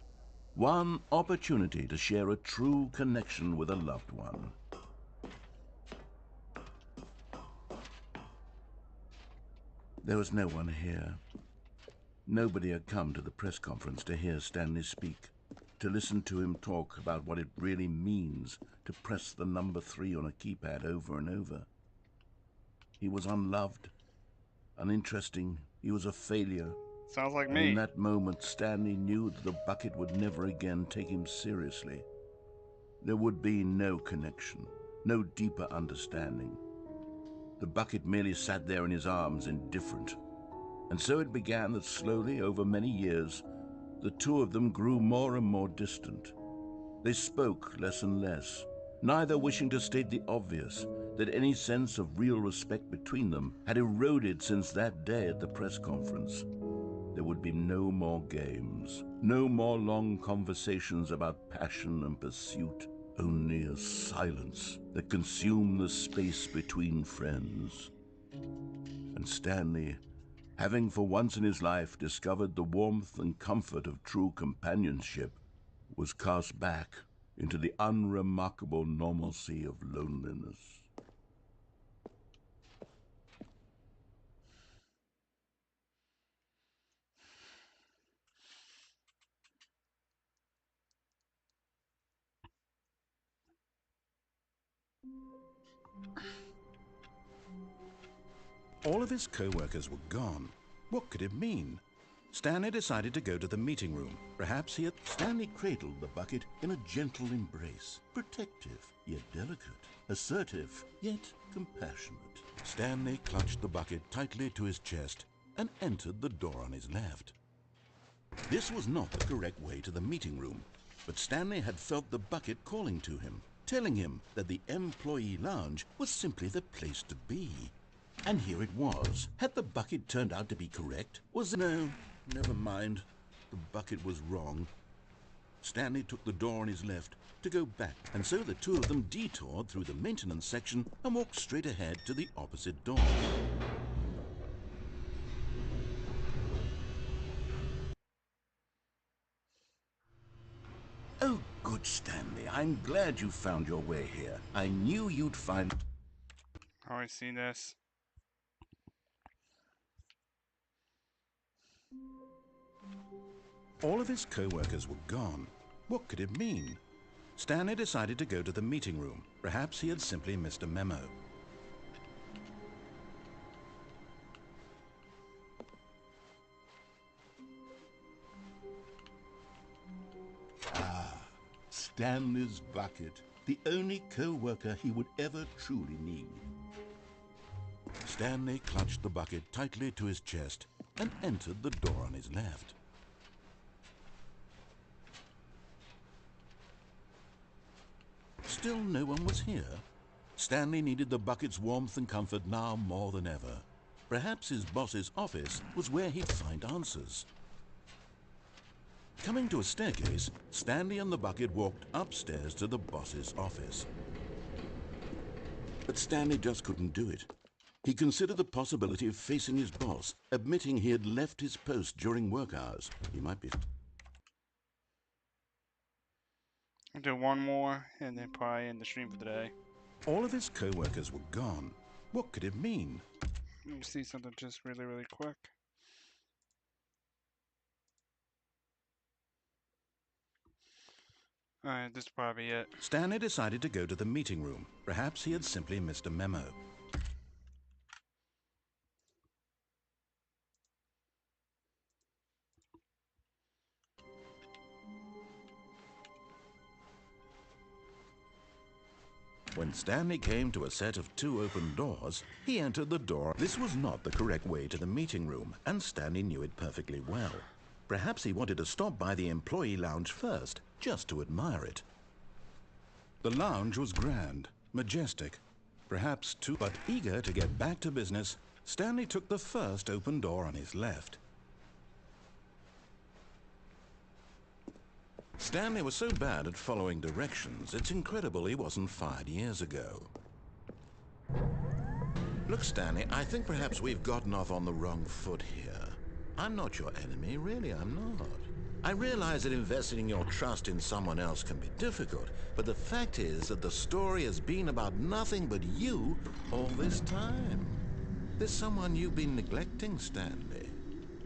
One opportunity to share a true connection with a loved one. There was no one here. Nobody had come to the press conference to hear Stanley speak, to listen to him talk about what it really means to press the number 3 on a keypad over and over. He was unloved, uninteresting. He was a failure. Sounds like And in me. that moment, Stanley knew that the bucket would never again take him seriously. There would be no connection, no deeper understanding. The bucket merely sat there in his arms, indifferent. And so it began that slowly, over many years, the two of them grew more and more distant. They spoke less and less, neither wishing to state the obvious, that any sense of real respect between them had eroded since that day at the press conference. There would be no more games, no more long conversations about passion and pursuit, only a silence that consumed the space between friends. And Stanley, having for once in his life discovered the warmth and comfort of true companionship, was cast back into the unremarkable normalcy of loneliness. All of his co-workers were gone. What could it mean? Stanley decided to go to the meeting room. Perhaps he had... Stanley cradled the bucket in a gentle embrace. Protective, yet delicate. Assertive, yet compassionate. Stanley clutched the bucket tightly to his chest and entered the door on his left. This was not the correct way to the meeting room, but Stanley had felt the bucket calling to him, telling him that the employee lounge was simply the place to be. And here it was. Had the bucket turned out to be correct? Was it... No, never mind. The bucket was wrong. Stanley took the door on his left to go back, and so the two of them detoured through the maintenance section and walked straight ahead to the opposite door. Oh, good, Stanley. I'm glad you found your way here. I knew you'd find... Already seen this. All of his co-workers were gone. What could it mean? Stanley decided to go to the meeting room. Perhaps he had simply missed a memo. Stanley's bucket, the only co-worker he would ever truly need. Stanley clutched the bucket tightly to his chest and entered the door on his left. Still no one was here. Stanley needed the bucket's warmth and comfort now more than ever. Perhaps his boss's office was where he'd find answers. Coming to a staircase, Stanley and the bucket walked upstairs to the boss's office. But Stanley just couldn't do it. He considered the possibility of facing his boss, admitting he had left his post during work hours. He might be... I'll do one more and then probably end the stream for today. All of his co-workers were gone. What could it mean? Let me see something just really, really quick. Alright, this is probably it. Stanley decided to go to the meeting room. Perhaps he had simply missed a memo. When Stanley came to a set of 2 open doors, he entered the door. This was not the correct way to the meeting room, and Stanley knew it perfectly well. Perhaps he wanted to stop by the employee lounge first, just to admire it. The lounge was grand, majestic, perhaps too, but eager to get back to business, Stanley took the first open door on his left. Stanley was so bad at following directions, it's incredible he wasn't fired years ago. Look, Stanley, I think perhaps we've gotten off on the wrong foot here. I'm not your enemy, really, I'm not. I realize that investing your trust in someone else can be difficult, but the fact is that the story has been about nothing but you all this time. There's someone you've been neglecting, Stanley.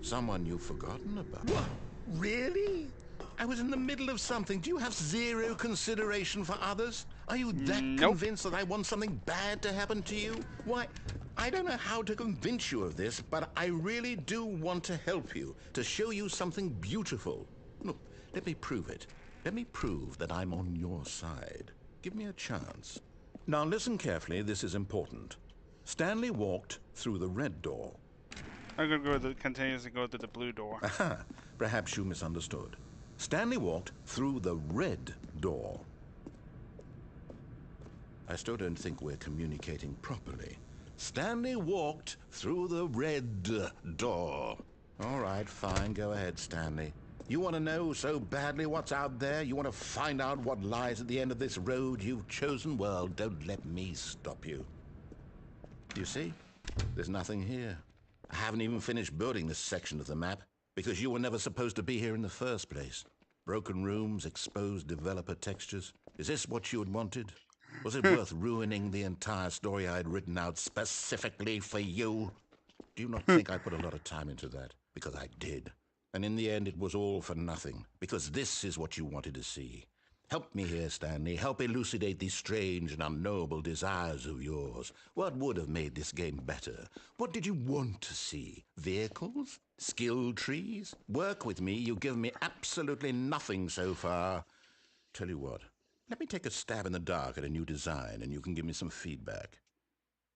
Someone you've forgotten about. What? Really? I was in the middle of something. Do you have zero consideration for others? Are you that convinced that I want something bad to happen to you? Why, I don't know how to convince you of this, but I really do want to help you, to show you something beautiful. Look, let me prove it. Let me prove that I'm on your side. Give me a chance. Now listen carefully, this is important. Stanley walked through the red door. I'm gonna go continuously go to the blue door. Aha, perhaps you misunderstood. Stanley walked through the red door. I still don't think we're communicating properly. Stanley walked through the red door. All right, fine, go ahead, Stanley. You want to know so badly what's out there? You want to find out what lies at the end of this road you've chosen? Well, don't let me stop you. You see? There's nothing here. I haven't even finished building this section of the map, because you were never supposed to be here in the first place. Broken rooms, exposed developer textures. Is this what you had wanted? Was it worth ruining the entire story I had written out specifically for you? Do you not think I put a lot of time into that? Because I did. And in the end, it was all for nothing. Because this is what you wanted to see. Help me here, Stanley. Help elucidate these strange and unknowable desires of yours. What would have made this game better? What did you want to see? Vehicles? Skill trees? Work with me. You've given me absolutely nothing so far. Tell you what. Let me take a stab in the dark at a new design, and you can give me some feedback.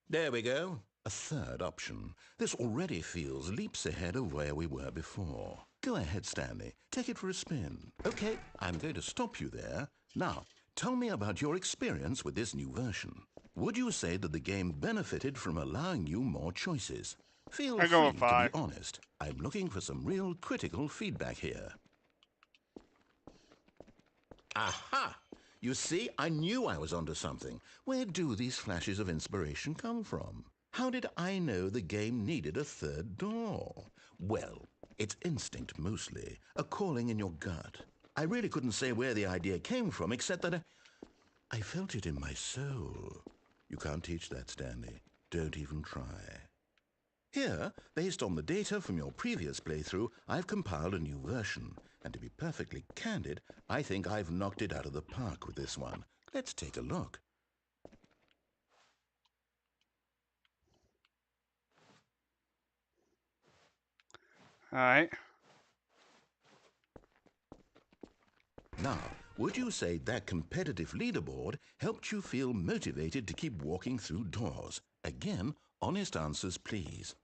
There we go. A third option. This already feels leaps ahead of where we were before. Go ahead, Stanley. Take it for a spin. Okay, I'm going to stop you there. Now, tell me about your experience with this new version. Would you say that the game benefited from allowing you more choices? Feel I go free with to 5. be honest. I'm looking for some real critical feedback here. Aha! You see, I knew I was onto something. Where do these flashes of inspiration come from? How did I know the game needed a third door? Well, it's instinct mostly, a calling in your gut. I really couldn't say where the idea came from, except that I felt it in my soul. You can't teach that, Stanley. Don't even try. Here, based on the data from your previous playthrough, I've compiled a new version. And to be perfectly candid, I think I've knocked it out of the park with this one. Let's take a look. Alright. Now, would you say that competitive leaderboard helped you feel motivated to keep walking through doors? Again, honest answers, please.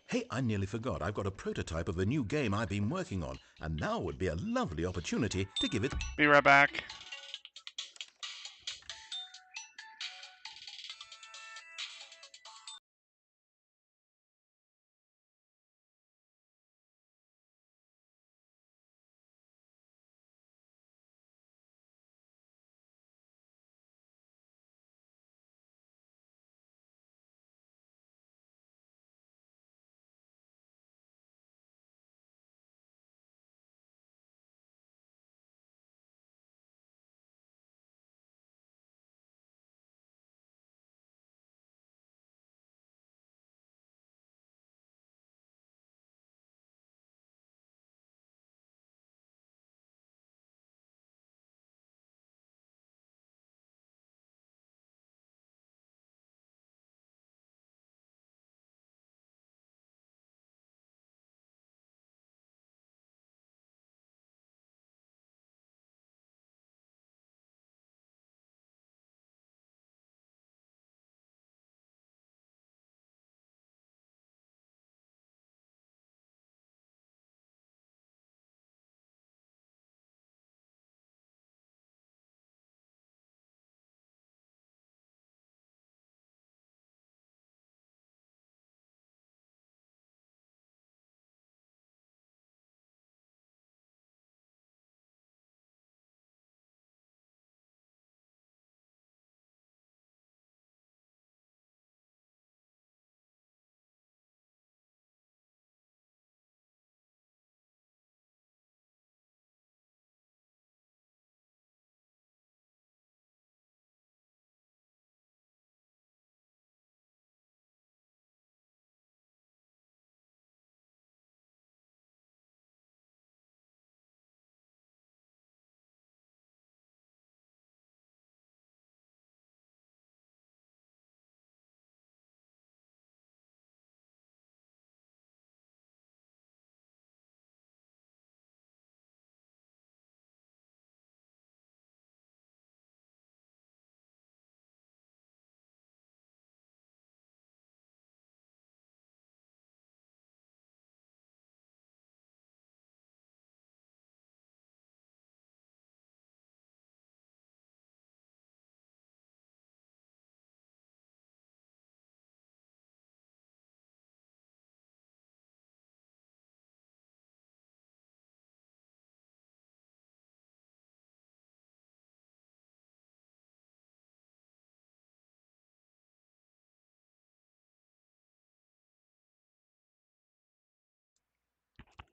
Hey, I nearly forgot. I've got a prototype of a new game I've been working on, and now would be a lovely opportunity to give it... Be right back.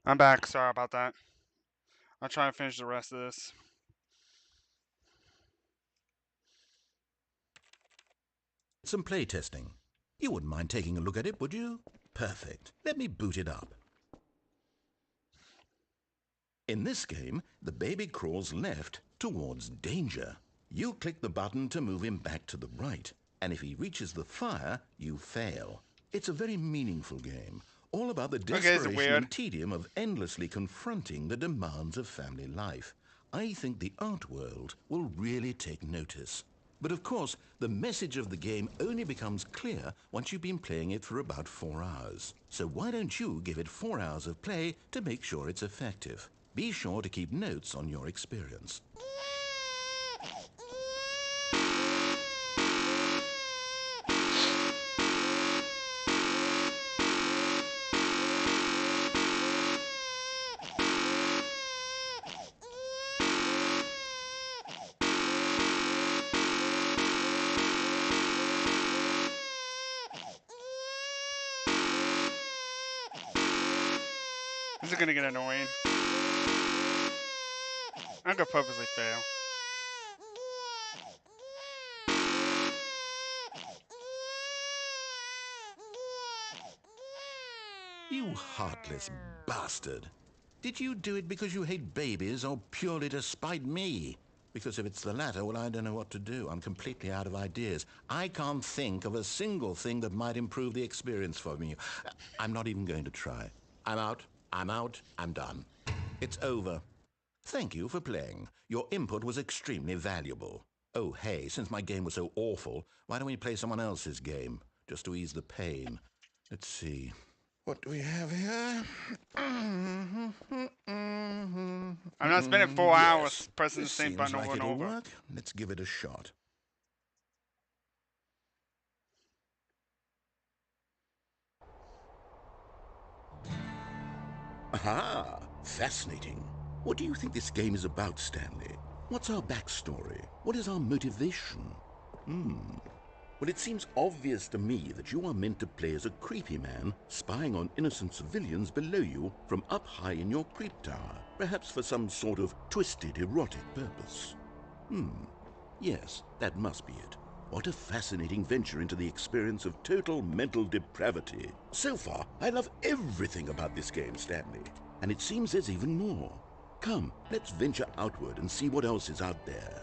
I'm back. Sorry about that. I'll try and finish the rest of this. Some playtesting. You wouldn't mind taking a look at it, would you? Perfect. Let me boot it up. In this game, the baby crawls left towards danger. You click the button to move him back to the right, and if he reaches the fire, you fail. It's a very meaningful game, all about the Okay, this is desperation weird. and tedium of endlessly confronting the demands of family life. I think the art world will really take notice. But of course, the message of the game only becomes clear once you've been playing it for about 4 hours. So why don't you give it 4 hours of play to make sure it's effective? Be sure to keep notes on your experience. This is gonna get annoying. I'm gonna purposely fail. You heartless bastard. Did you do it because you hate babies or purely to spite me? Because if it's the latter, well, I don't know what to do. I'm completely out of ideas. I can't think of a single thing that might improve the experience for me. I'm not even going to try. I'm out. I'm out. I'm done. It's over. Thank you for playing. Your input was extremely valuable. Oh, hey, since my game was so awful, why don't we play someone else's game, just to ease the pain? Let's see. What do we have here? I'm not spending 4 hours Yes, pressing the this same seems button like over and it'll over. work. Let's give it a shot. Aha! Fascinating. What do you think this game is about, Stanley? What's our backstory? What is our motivation? Well, it seems obvious to me that you are meant to play as a creepy man spying on innocent civilians below you from up high in your creep tower, perhaps for some sort of twisted erotic purpose. Yes, that must be it. What a fascinating venture into the experience of total mental depravity. So far, I love everything about this game, Stanley. And it seems there's even more. Come, let's venture outward and see what else is out there.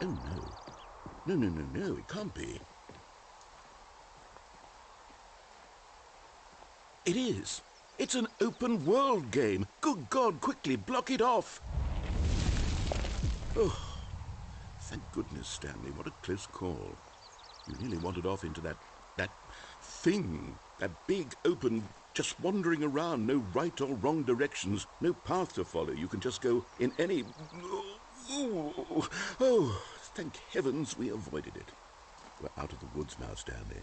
Oh, no. No, it can't be. It is. It's an open world game. Good God, quickly, block it off. Oh, thank goodness, Stanley. What a close call. You nearly wandered off into that thing. That big, open, just wandering around. No right or wrong directions. No path to follow. You can just go in any... Oh, thank heavens we avoided it. We're out of the woods now, Stanley.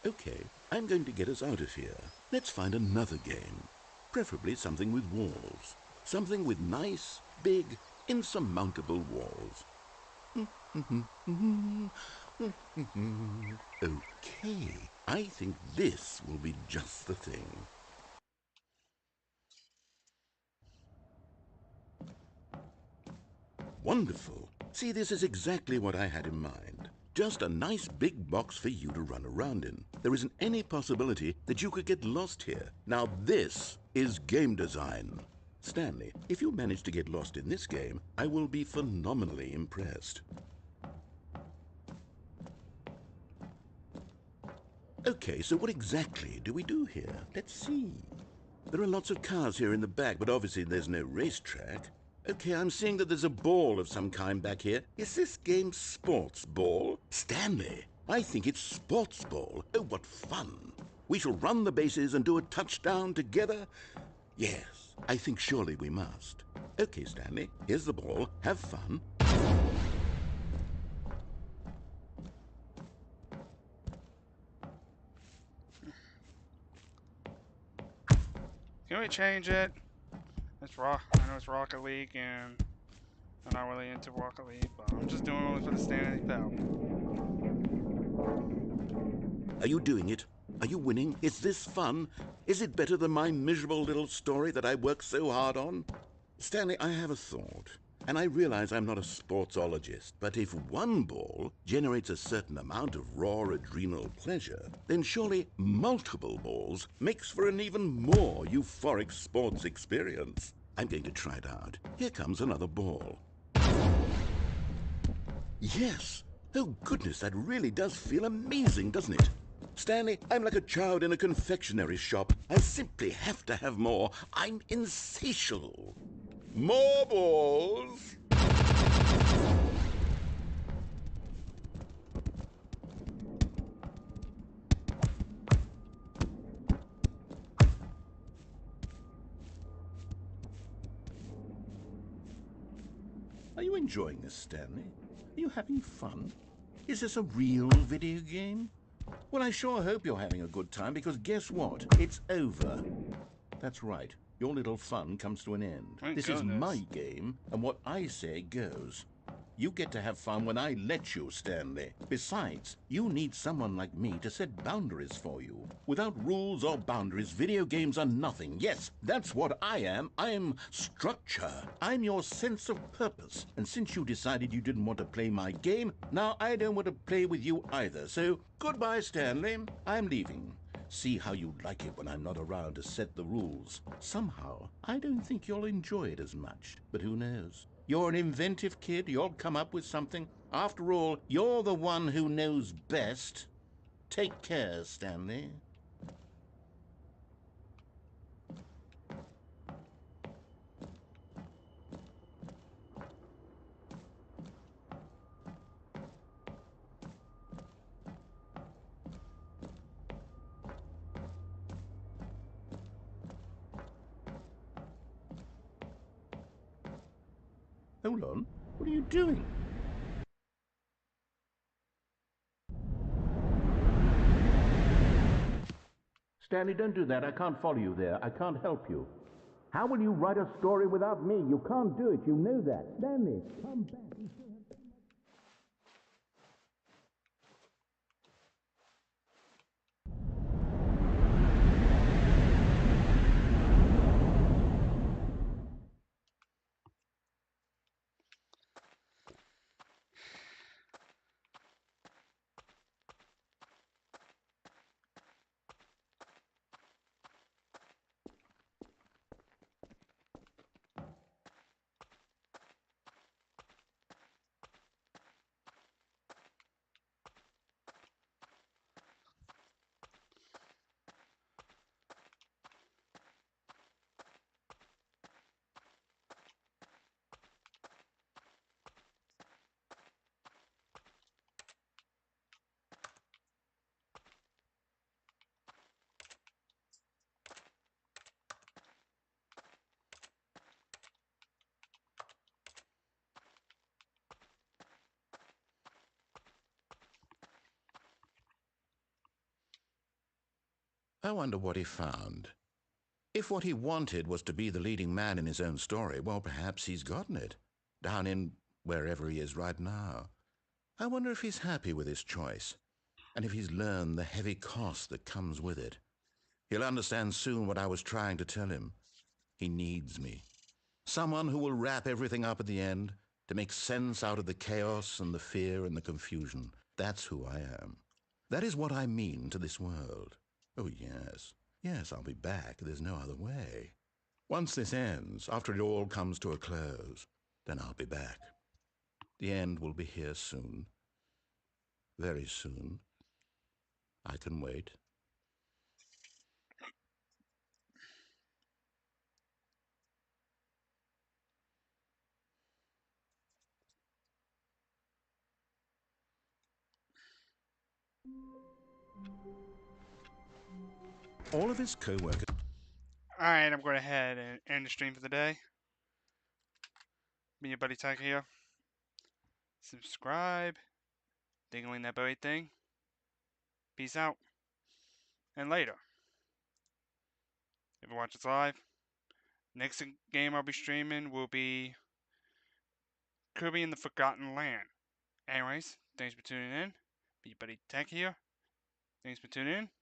Okay, I'm going to get us out of here. Let's find another game. Preferably something with walls. Something with nice, big, insurmountable walls. Okay, I think this will be just the thing. Wonderful. See, this is exactly what I had in mind. Just a nice big box for you to run around in. There isn't any possibility that you could get lost here. Now this is game design. Stanley, if you manage to get lost in this game, I will be phenomenally impressed. Okay, so what exactly do we do here? Let's see. There are lots of cars here in the back, but obviously there's no racetrack. Okay, I'm seeing that there's a ball of some kind back here. Is this game sports ball? Stanley, I think it's sports ball. Oh, what fun. We shall run the bases and do a touchdown together? Yes, I think surely we must. Okay, Stanley, here's the ball. Have fun. Can we change it? It's Rock. I know it's Rocket League, and I'm not really into Rocket League, but I'm just doing it for the Stanley Parable. Are you doing it? Are you winning? Is this fun? Is it better than my miserable little story that I worked so hard on? Stanley, I have a thought. And I realize I'm not a sportsologist, but if one ball generates a certain amount of raw adrenal pleasure, then surely multiple balls makes for an even more euphoric sports experience. I'm going to try it out. Here comes another ball. Yes! Oh goodness, that really does feel amazing, doesn't it? Stanley, I'm like a child in a confectionery shop. I simply have to have more. I'm insatiable. More balls! Are you enjoying this, Stanley? Are you having fun? Is this a real video game? Well, I sure hope you're having a good time, because guess what? It's over. That's right. Your little fun comes to an end. Thank This is goodness. my game, and what I say goes. You get to have fun when I let you, Stanley. Besides, you need someone like me to set boundaries for you. Without rules or boundaries, video games are nothing. Yes, that's what I am. I'm structure. I'm your sense of purpose. And since you decided you didn't want to play my game, now I don't want to play with you either. So, goodbye, Stanley. I'm leaving. See how you like it when I'm not around to set the rules. Somehow, I don't think you'll enjoy it as much. But who knows? You're an inventive kid. You'll come up with something. After all, you're the one who knows best. Take care, Stanley. Hold on. What are you doing? Stanley, don't do that. I can't follow you there. I can't help you. How will you write a story without me? You can't do it. You know that. Stanley, come back. I wonder what he found. If what he wanted was to be the leading man in his own story, well, perhaps he's gotten it, down in wherever he is right now. I wonder if he's happy with his choice, and if he's learned the heavy cost that comes with it. He'll understand soon what I was trying to tell him. He needs me. Someone who will wrap everything up at the end, to make sense out of the chaos and the fear and the confusion. That's who I am. That is what I mean to this world. Oh, yes. Yes, I'll be back. There's no other way. Once this ends, after it all comes to a close, then I'll be back. The end will be here soon. Very soon. I can wait. All of his co-workers... Alright, I'm going ahead and end the stream for the day. Me and Buddy Tech here. Subscribe. Dingling that belly thing. Peace out. And later. If you watch this live, next game I'll be streaming will be Kirby in the Forgotten Land. Anyways, thanks for tuning in. Me Buddy Tech here. Thanks for tuning in.